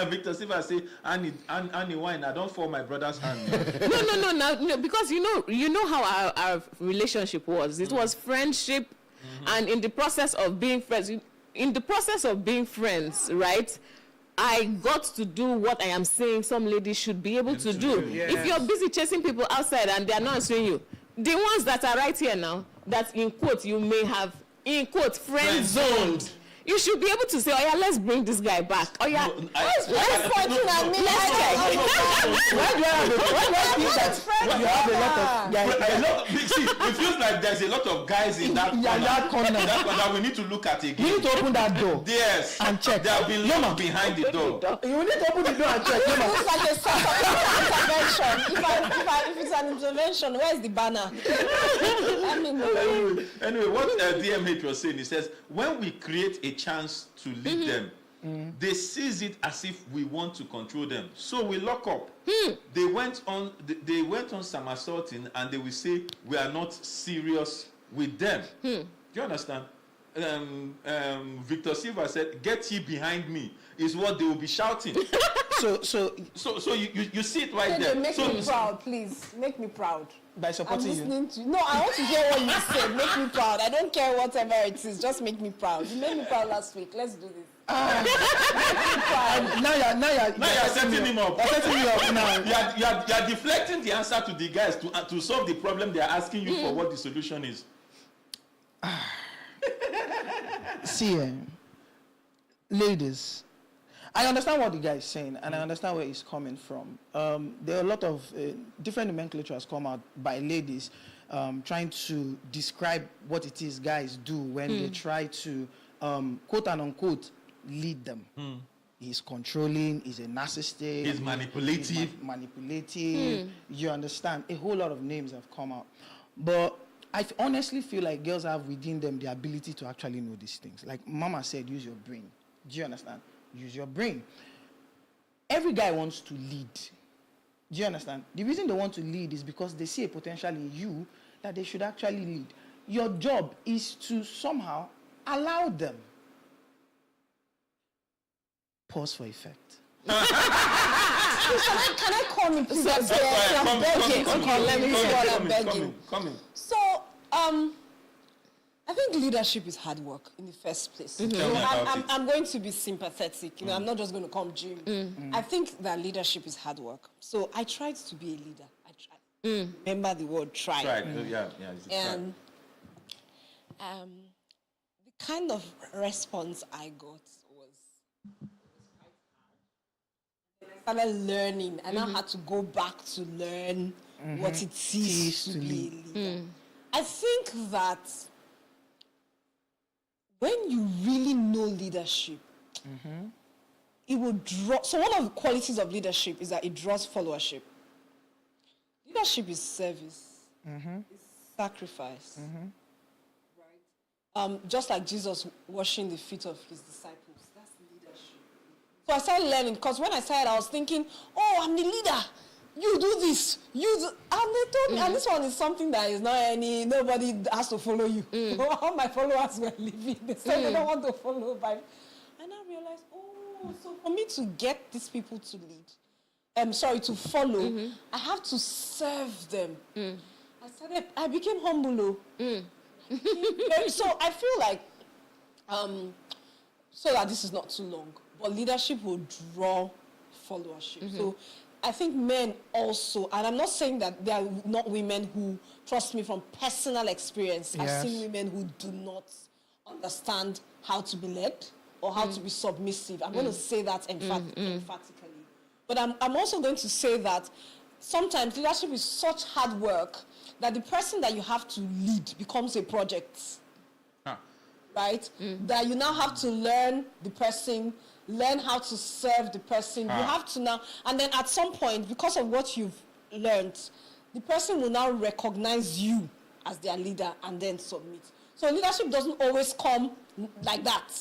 Speaker 2: Victor Silva say, Annie wine. I don't fall my brother's hand.
Speaker 5: No, because you know how our relationship was. It was friendship, and in the process of being friends, right? I got to do what I am saying some ladies should be able to do. Yes. If you're busy chasing people outside and they are not answering you, the ones that are right here now, that in quote you may have in quote friend zoned. You should be able to say, oh yeah, let's bring this guy back. Oh yeah, let's pointing at me.
Speaker 3: Why do you have a lot of guys?
Speaker 2: See, it feels like there's a lot of guys in that corner that we need to look at again.
Speaker 3: You need to open that door.
Speaker 2: Yes.
Speaker 3: And check.
Speaker 2: There have been locked behind the door.
Speaker 3: You need to open the door and check.
Speaker 4: It looks like a sort of intervention. If it's an intervention, where's the banner?
Speaker 2: Anyway, what DMH was saying, he says, when we create a chance to lead them, they seize it as if we want to control them. So we lock up. They went on somersaulting, and they will say we are not serious with them. Do you understand? Victor Silva said, "Get ye behind me," is what they will be shouting. So you see it right there.
Speaker 4: Make me proud, please. Make me proud.
Speaker 3: By supporting you.
Speaker 4: No, I want to hear what you said. Make me proud. I don't care whatever it is. Just make me proud. You made me proud last week. Let's do this.
Speaker 3: Now you're
Speaker 2: setting him up.
Speaker 3: You're setting me up now.
Speaker 2: You are deflecting the answer to the guys to solve the problem they are asking you for what the solution is.
Speaker 3: See, ladies, I understand what the guy is saying, and I understand where he's coming from. There are a lot of different nomenclatures come out by ladies trying to describe what it is guys do when they try to, quote and unquote, lead them. He's controlling, he's a narcissist.
Speaker 2: He's manipulative.
Speaker 3: Manipulative. You understand? A whole lot of names have come out. But I honestly feel like girls have within them the ability to actually know these things. Like Mama said, use your brain. Do you understand? Use your brain. Every guy wants to lead. Do you understand? The reason they want to lead is because they see a potential in you that they should actually lead. Your job is to somehow allow them. Pause for effect.
Speaker 4: Can I call me, please? I'm begging. Okay, let me see what I'm begging.
Speaker 2: Come in.
Speaker 4: So, I think leadership is hard work in the first place. I'm going to be sympathetic. I'm not just going to come gym. I think that leadership is hard work. So I tried to be a leader. I tried. Remember the word try.
Speaker 2: Yeah.
Speaker 4: And the kind of response I got was I started learning, and I had to go back to learn what it is to be a leader. I think that when you really know leadership, it will draw. So one of the qualities of leadership is that it draws followership. Leadership is service. It's sacrifice. Right? Just like Jesus washing the feet of his disciples. That's leadership. So I started learning, because when I started, I was thinking, oh, I'm the leader. You do this, and they told me, and this one is something that is not nobody has to follow you. All my followers were leaving. They said they don't want to follow by. And I realized, so for me to get these people to lead, to follow, I have to serve them. I became humble. So I feel like, so that this is not too long, but leadership will draw followership. So I think men also, and I'm not saying that there are not women who, trust me from personal experience, I've seen women who do not understand how to be led or how to be submissive. I'm going to say that emphatically. But I'm also going to say that sometimes leadership is such hard work that the person that you have to lead becomes a project. Right? That you now have to learn the person, learn how to serve the person. You have to now, and then at some point, because of what you've learned, the person will now recognize you as their leader and then submit. So leadership doesn't always come like that.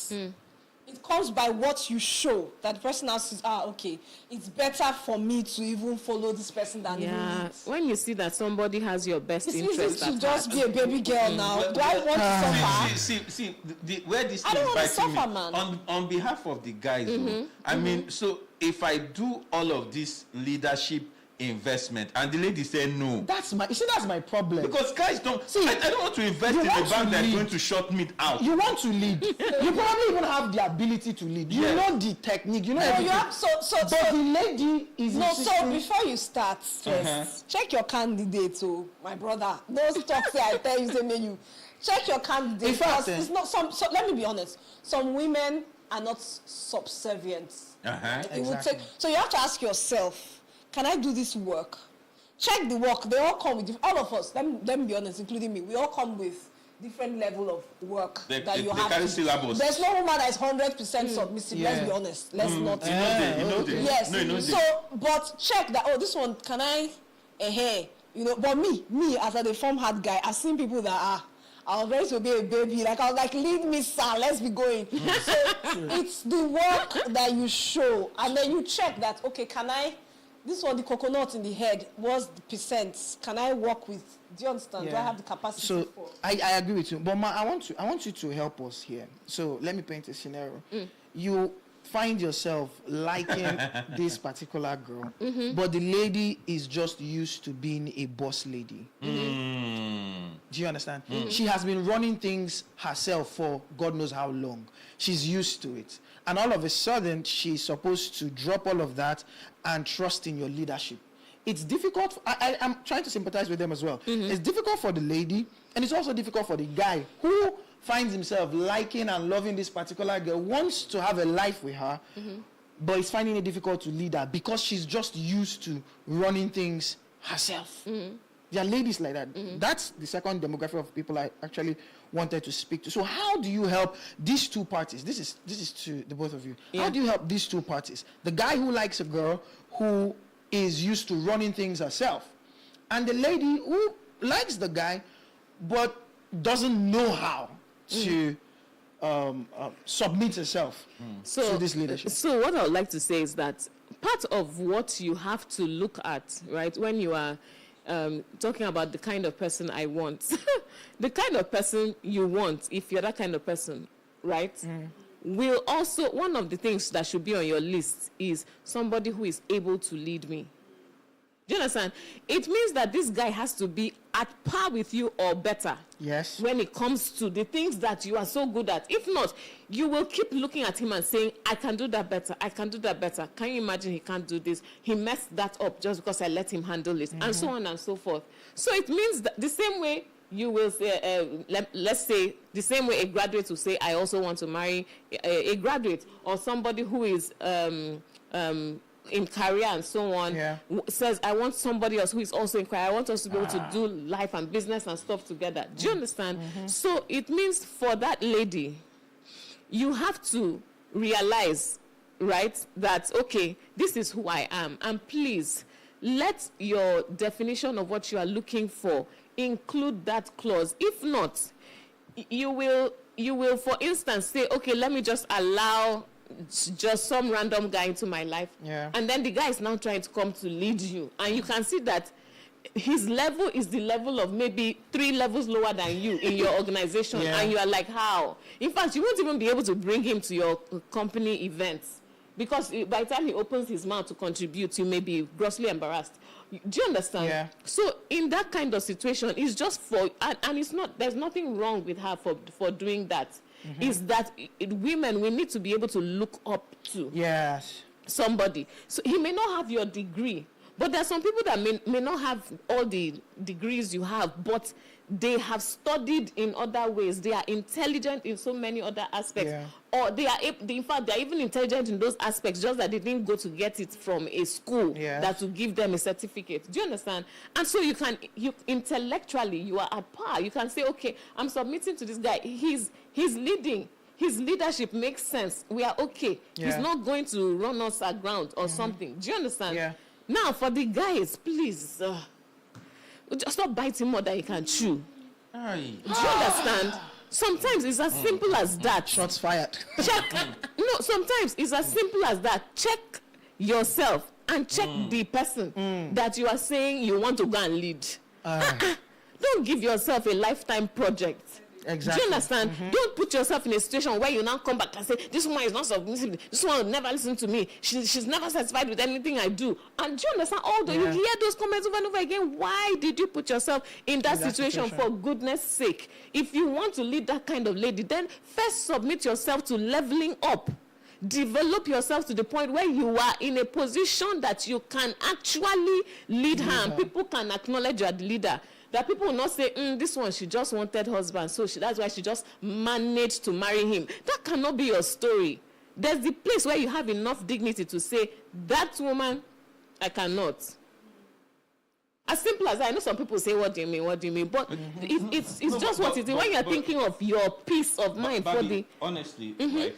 Speaker 4: It comes by what you show, that the person now says, okay, it's better for me to even follow this person than even lead.
Speaker 5: When you see that somebody has your best interest
Speaker 4: it's easy to just be a baby girl now. Do I want to suffer?
Speaker 2: See, where this
Speaker 4: I don't want to suffer,
Speaker 2: me,
Speaker 4: man.
Speaker 2: on behalf of the guys, I mean, so if I do all of this leadership investment and the lady said no,
Speaker 3: that's my problem.
Speaker 2: Because guys don't see. I don't want to invest in a bank that's going to shut me out.
Speaker 3: You want to lead. You probably even have the ability to lead. You know the technique. You know everything. But the lady is
Speaker 4: so before you start, check your candidate. So my brother, those talks that I tell you, say you check your candidate. In fact, it's not some. So let me be honest. Some women are not subservient.
Speaker 3: Exactly.
Speaker 4: So you have to ask yourself, can I do this work? Check the work. They all come with, all of us, let me be honest, including me, we all come with different level of work that you have to do. There's no woman that is 100% submissive, let's be honest. Let's not. Yes. But check that, this one, can I, but me, as a form hard guy, I've seen people that I was ready to be a baby. Like, I was like, lead me, sir, let's be going. So it's the work that you show. And then you check that, okay, can I this one, the coconut in the head, what's the percent? Can I work with? Do you understand? Do I have the capacity
Speaker 3: so
Speaker 4: for?
Speaker 3: I agree with you. But I want you to help us here. So let me paint a scenario. You find yourself liking this particular girl, but the lady is just used to being a boss lady. Do you understand? She has been running things herself for God knows how long. She's used to it. And all of a sudden, she's supposed to drop all of that and trust in your leadership. It's difficult. I'm trying to sympathize with them as well. It's difficult for the lady, and it's also difficult for the guy who finds himself liking and loving this particular girl, wants to have a life with her, but is finding it difficult to lead her because she's just used to running things herself. There are ladies like that. That's the second demographic of people I actually wanted to speak to. So how do you help these two parties? This is to the both of you. How do you help these two parties? The guy who likes a girl who is used to running things herself, and the lady who likes the guy but doesn't know how to submit herself to this leadership.
Speaker 5: So what I would like to say is that part of what you have to look at, right, when you are talking about the kind of person I want, the kind of person you want, if you're that kind of person, right, will also, one of the things that should be on your list is somebody who is able to lead me. Do you understand? It means that this guy has to be at par with you or better.
Speaker 3: Yes.
Speaker 5: When it comes to the things that you are so good at. If not, you will keep looking at him and saying, I can do that better. I can do that better. Can you imagine he can't do this? He messed that up just because I let him handle it. And so on and so forth. So it means that the same way you will say, let's say, the same way a graduate will say, I also want to marry a graduate, or somebody who is in career and so on, says, I want somebody else who is also in career. I want us to be able to do life and business and stuff together. Do you understand? So it means for that lady, you have to realize, right, that, okay, this is who I am. And please, let your definition of what you are looking for include that clause. If not, you will, for instance, say, okay, let me just allow just some random guy into my life. And then the guy is now trying to come to lead you. And you can see that his level is the level of maybe 3 levels lower than you in your organization. And you are like, how? In fact, you won't even be able to bring him to your company events. Because by the time he opens his mouth to contribute, you may be grossly embarrassed. Do you understand? So in that kind of situation, it's just for, and it's not, there's nothing wrong with her for doing that. Is that women, we need to be able to look up to somebody. So he may not have your degree, but there are some people that may not have all the degrees you have, but they have studied in other ways. They are intelligent in so many other aspects. Or they are, in fact, they are even intelligent in those aspects, just that they didn't go to get it from a school that will give them a certificate. Do you understand? And so you intellectually, you are at par. You can say, okay, I'm submitting to this guy. He's leading. His leadership makes sense. We are okay. He's not going to run us aground or something. Do you understand? Now, for the guys, please, just stop biting more than you can chew. Do you understand? Sometimes it's as simple as that.
Speaker 3: Shots fired.
Speaker 5: Check. No, sometimes it's as simple as that. Check yourself and check the person that you are saying you want to go and lead. Don't give yourself a lifetime project.
Speaker 3: Exactly.
Speaker 5: Do you understand? Don't put yourself in a situation where you now come back and say, this woman is not submissive. This one will never listen to me. She's never satisfied with anything I do. And do you understand? Although you hear those comments over and over again, why did you put yourself in that situation for goodness sake? If you want to lead that kind of lady, then first submit yourself to leveling up. Develop yourself to the point where you are in a position that you can actually lead her and people can acknowledge you are the leader. That people will not say, this one, she just wanted husband, so that's why she just managed to marry him. That cannot be your story. There's the place where you have enough dignity to say, that woman, I cannot. As simple as that. I know some people say, what do you mean, what do you mean? But it's just what it is. When you're thinking of your peace of mind for the...
Speaker 2: Honestly, right,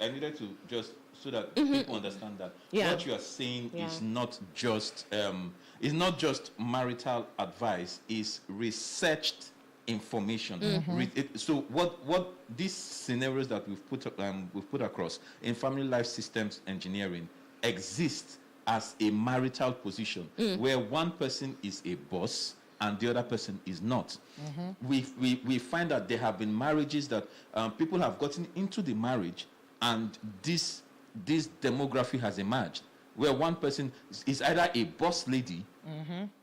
Speaker 2: I needed to just, so that people understand that what you are saying is not just... it's not just marital advice, it's researched information. So what these scenarios that we've put across in family life systems engineering exist as a marital position where one person is a boss and the other person is not. We find that there have been marriages that people have gotten into the marriage, and this demography has emerged where one person is either a boss lady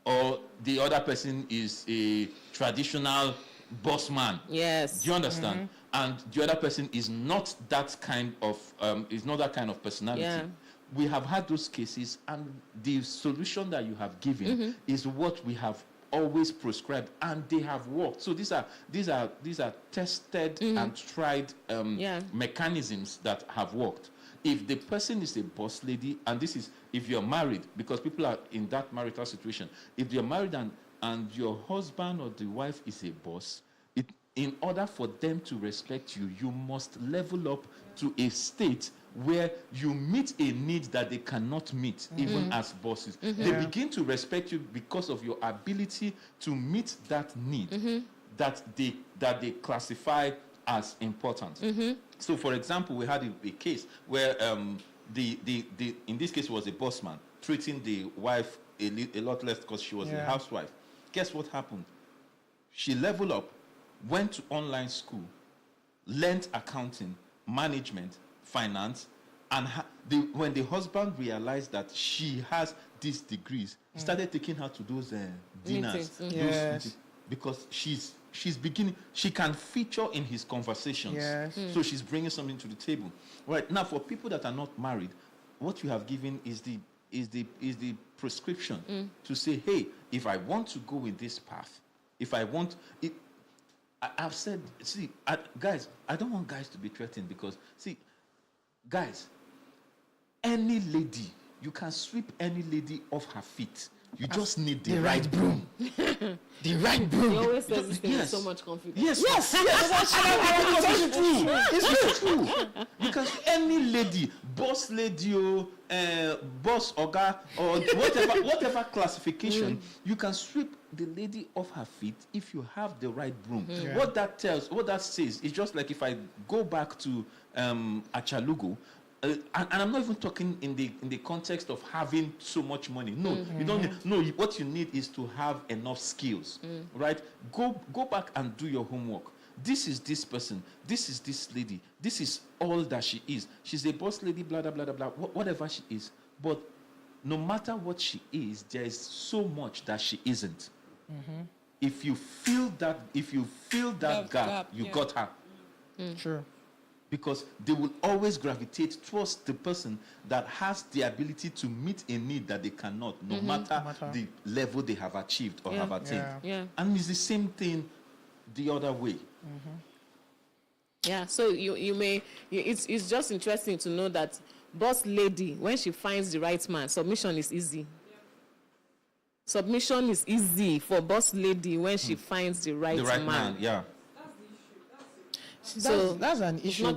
Speaker 2: or the other person is a traditional boss man.
Speaker 5: Yes.
Speaker 2: Do you understand? And the other person is not that kind of personality.
Speaker 5: Yeah.
Speaker 2: We have had those cases, and the solution that you have given is what we have always prescribed, and they have worked. So these are tested and tried mechanisms that have worked. If the person is a boss lady, and this is if you're married, because people are in that marital situation, if you're married and your husband or the wife is a boss, in order for them to respect you, you must level up to a state where you meet a need that they cannot meet, even as bosses. They begin to respect you because of your ability to meet that need that they classify as important. So, for example, we had a case where in this case was a boss man treating the wife a lot less because she was a housewife. Guess what happened? She leveled up, went to online school, learned accounting, management, finance, and when the husband realized that she has these degrees, he started taking her to those dinners, because she's beginning. She can feature in his conversations, so she's bringing something to the table. Right now, for people that are not married, what you have given is the prescription to say, hey, if I want to go in this path, if I want it. I've said, guys, I don't want guys to be threatened because, guys, any lady, you can sweep any lady off her feet. You just need the right broom. The right broom.
Speaker 5: He always says this thing with so much confidence.
Speaker 2: Yes. It's true. Because any lady, boss lady, boss oga, or whatever classification, you can sweep the lady off her feet if you have the right broom. What that says is just like if I go back to Achalugo, and I'm not even talking in the context of having so much money. No, you don't need. No, what you need is to have enough skills, right? Go back and do your homework. This is this person. This is this lady. This is all that she is. She's a boss lady, blah, blah, blah, blah, whatever she is. But no matter what she is, there is so much that she isn't. If you feel that gap, you got her.
Speaker 3: Sure.
Speaker 2: Because they will always gravitate towards the person that has the ability to meet a need that they cannot, no matter the level they have achieved or have attained. And it's the same thing the other way.
Speaker 5: Yeah, so it's just interesting to know that boss lady, when she finds the right man, submission is easy. Submission is easy for boss lady when she finds the right man.
Speaker 3: That's an issue.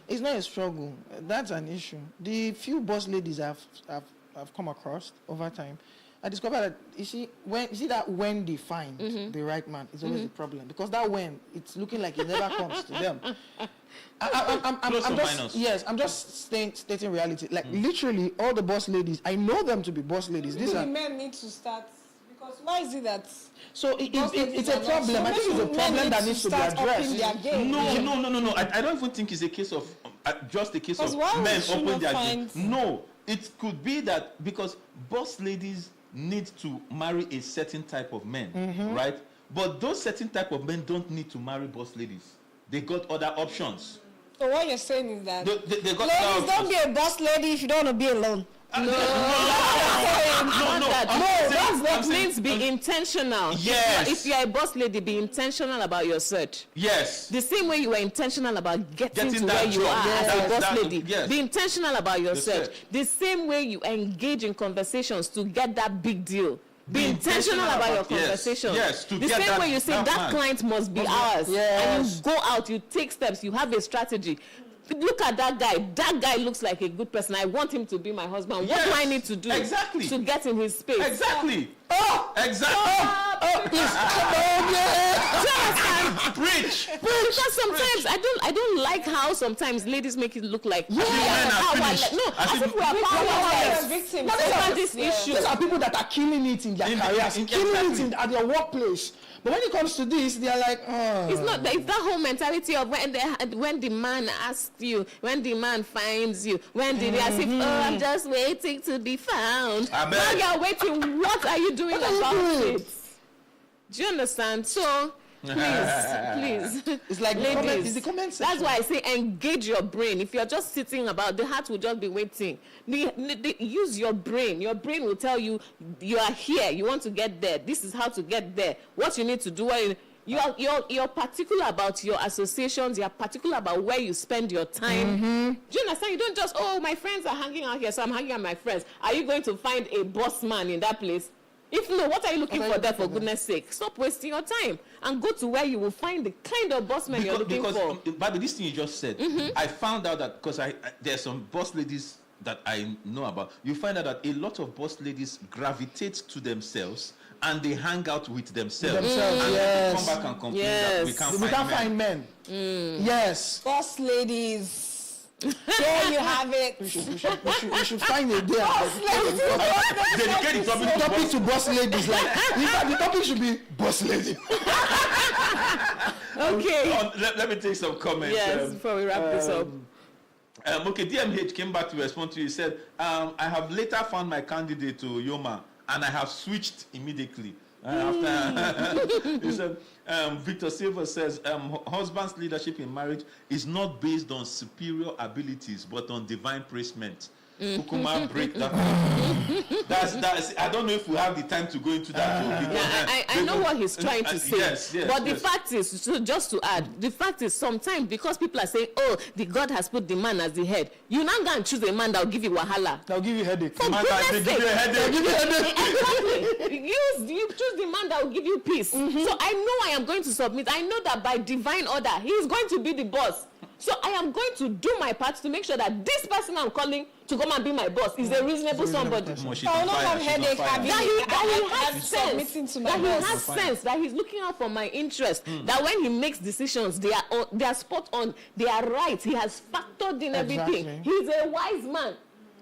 Speaker 3: It's not a struggle. That's an issue. The few boss ladies I've come across over time, I discovered that when they find the right man, it's always a problem, because that when it's looking like it never comes to them. I'm just stating reality. Like literally, all the boss ladies, I know them to be boss ladies.
Speaker 4: The men need to start, because why is it that?
Speaker 3: So it's a problem. I think it's a problem that needs to be addressed.
Speaker 2: No. I don't even think it's a case of just a case of men open their game. No, it could be that because boss ladies need to marry a certain type of men, right? But those certain type of men don't need to marry boss ladies. They got other options.
Speaker 4: So what you're saying is that
Speaker 2: they got
Speaker 4: ladies, don't be a boss lady if you don't want to be alone.
Speaker 5: No, that means be intentional.
Speaker 2: Yes.
Speaker 5: If you are a boss lady, be intentional about your search.
Speaker 2: Yes.
Speaker 5: The same way you are intentional about getting to where you are as a boss lady. Be intentional about your search. The same way you engage in conversations to get that big deal. Be intentional about your conversation.
Speaker 2: Yes,
Speaker 5: the same way you say that client must be ours. And you go out, you take steps, you have a strategy. Look at that guy. That guy looks like a good person. I want him to be my husband. What do I need to do to get in his space?
Speaker 2: Exactly. Exactly.
Speaker 3: Please. Oh, yeah.
Speaker 2: Preach.
Speaker 5: Because sometimes I don't like how sometimes ladies make it look like
Speaker 2: men are finished.
Speaker 5: as if we are powerless
Speaker 4: victims.
Speaker 5: over this issue.
Speaker 3: These are people that are killing it in their careers, killing it at their workplace. But when it comes to this, they are like, oh.
Speaker 5: It's not that. It's that whole mentality of when the man asks you, when the man finds you, when the as if I'm just waiting to be found. Now you're waiting. What are you doing about it? Do you understand? So please.
Speaker 3: It's like
Speaker 5: ladies,
Speaker 3: it's the comment section.
Speaker 5: that's why I say engage your brain. If you're just sitting about, the heart will just be waiting. Use your brain. Your brain will tell you you are here. You want to get there. This is how to get there. What you need to do. You're particular about your associations. You're particular about where you spend your time. Do you understand? You don't just, my friends are hanging out here, so I'm hanging out with my friends. Are you going to find a boss man in that place? If no, what are you looking for there, for goodness sake? Stop wasting your time and go to where you will find the kind of boss man you're looking for.
Speaker 2: But this thing you just said, I found out that because there's some boss ladies that I know about. You find out that a lot of boss ladies gravitate to themselves and they hang out with themselves. And they come back and complain that we can't
Speaker 3: find men. Yes.
Speaker 4: Boss ladies. There you have it.
Speaker 3: We should find a day.
Speaker 2: Dedicate the
Speaker 3: topic to boss ladies. Like, in fact, the topic should be boss lady.
Speaker 5: Okay.
Speaker 2: Let me take some comments.
Speaker 5: Yes, before we wrap this up.
Speaker 2: Okay, DMH came back to respond to you. He said, I have later found my candidate to Yoma and I have switched immediately. After he said, Victor Silva says, husband's leadership in marriage is not based on superior abilities, but on divine placement. Kukuma break that. That's. I don't know if we have the time to go into that.
Speaker 5: I know what he's trying to say.
Speaker 2: Yes,
Speaker 5: but the fact is, so just to add, the fact is sometimes because people are saying, the God has put the man as the head, you now go and choose a man that will give you wahala.
Speaker 3: That will give you headache.
Speaker 5: For goodness sake. Exactly. You choose the man that will give you peace. So I know I am going to submit. I know that by divine order, he is going to be the boss. So I am going to do my part to make sure that this person I'm calling to come and be my boss is a reasonable somebody.
Speaker 4: I will not have headache.
Speaker 5: That he has sense. That he has sense. That he's looking out for my interest. That when he makes decisions, they are spot on. They are right. He has factored in everything. He's a wise man.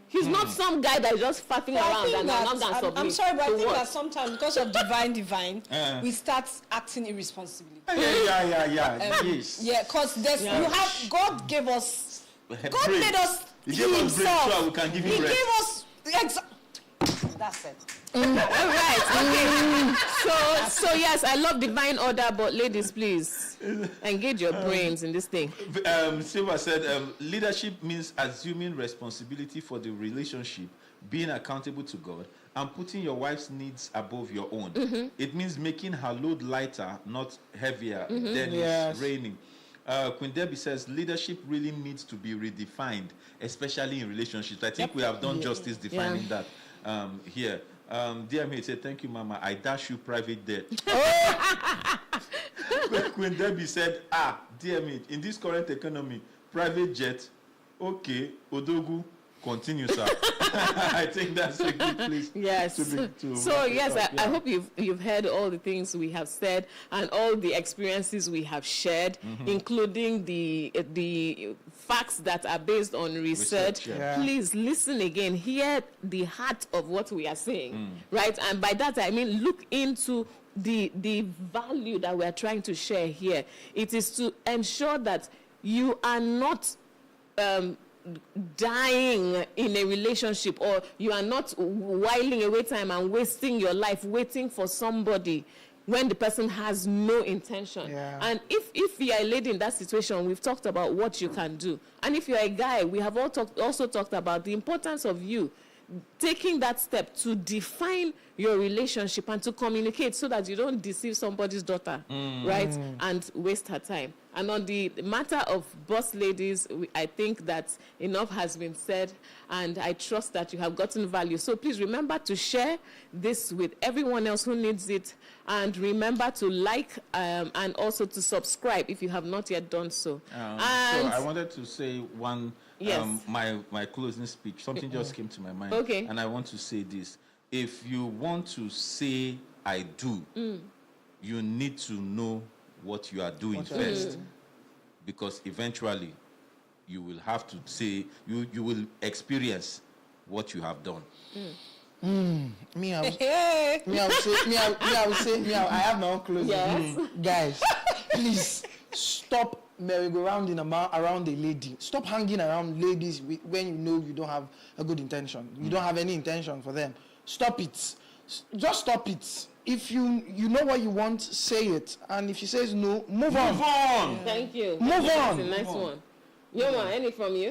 Speaker 5: He's not some guy that is just faffing around and not going to submit.
Speaker 4: I'm sorry, but I think that sometimes because of divine, we start acting irresponsibly.
Speaker 2: Yes.
Speaker 4: Yeah, because God gave us, God made us
Speaker 2: He gave us brain so we can give you rest.
Speaker 4: He gave us, that's it.
Speaker 5: All right. Okay. So yes, I love divine order, but ladies, please engage your brains in this thing.
Speaker 2: Silva said, leadership means assuming responsibility for the relationship, being accountable to God, and putting your wife's needs above your own. It means making her load lighter, not heavier. Then it's raining. Queen Debbie says leadership really needs to be redefined, especially in relationships. I think we have done justice defining that here. DMH said, thank you, Mama. I dash you private jet. Queen Debbie said, DMH, in this current economy, private jet, okay, Odogu, continue, sir. I think that's a good place.
Speaker 5: Yes. I hope you've heard all the things we have said and all the experiences we have shared, including the facts that are based on research. Please listen again. Hear the heart of what we are saying, right? And by that I mean look into the value that we are trying to share here. It is to ensure that you are not dying in a relationship, or you are not whiling away time and wasting your life waiting for somebody when the person has no intention. And if you are a lady in that situation, we've talked about what you can do. And if you're a guy, we have also talked about the importance of you taking that step to define your relationship and to communicate so that you don't deceive somebody's daughter, right? And waste her time. And on the matter of boss ladies, I think that enough has been said, and I trust that you have gotten value. So please remember to share this with everyone else who needs it, and remember to like and also to subscribe if you have not yet done so.
Speaker 2: So I wanted to say one,
Speaker 5: Yes.
Speaker 2: my closing speech. Something just came to my mind.
Speaker 5: Okay.
Speaker 2: And I want to say this. if you want to say I do, you need to know what you are doing first. Because eventually you will have to say, you will experience what you have done.
Speaker 3: Me, I have my own closing.
Speaker 5: Yes.
Speaker 3: Guys, please stop merry-go-rounding around a lady. Stop hanging around ladies when you know you don't have a good intention. You don't have any intention for them. Stop it. Just stop it. If you know what you want, say it. And if she says no, move on.
Speaker 2: Move on.
Speaker 5: Thank you.
Speaker 3: Move on.
Speaker 5: That's a nice one. Yoma, any from you?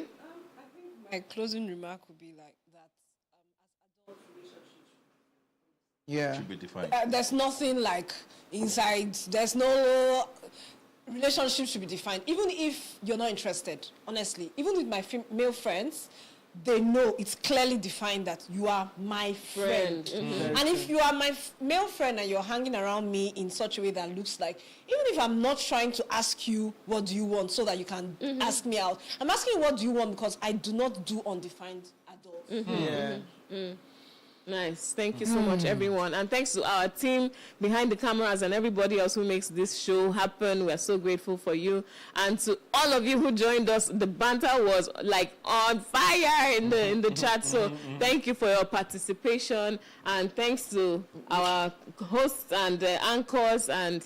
Speaker 4: I think my closing remark would be like that. As adult relationships,
Speaker 3: Yeah.
Speaker 2: Should be defined.
Speaker 4: there's nothing like inside. There's no relationship should be defined. Even if you're not interested, honestly, even with my male friends, they know it's clearly defined that you are my friend. And if you are my male friend and you're hanging around me in such a way that looks like, even if I'm not trying to ask you what do you want so that you can ask me out, I'm asking you what do you want because I do not do undefined adults.
Speaker 3: Yeah.
Speaker 5: Nice. Thank you so much, everyone. And thanks to our team behind the cameras and everybody else who makes this show happen. We're so grateful for you. And to all of you who joined us, the banter was like on fire in the chat. So thank you for your participation. And thanks to our hosts and anchors. And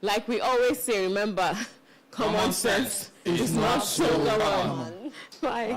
Speaker 5: like we always say, remember, common sense is not so common. Bye.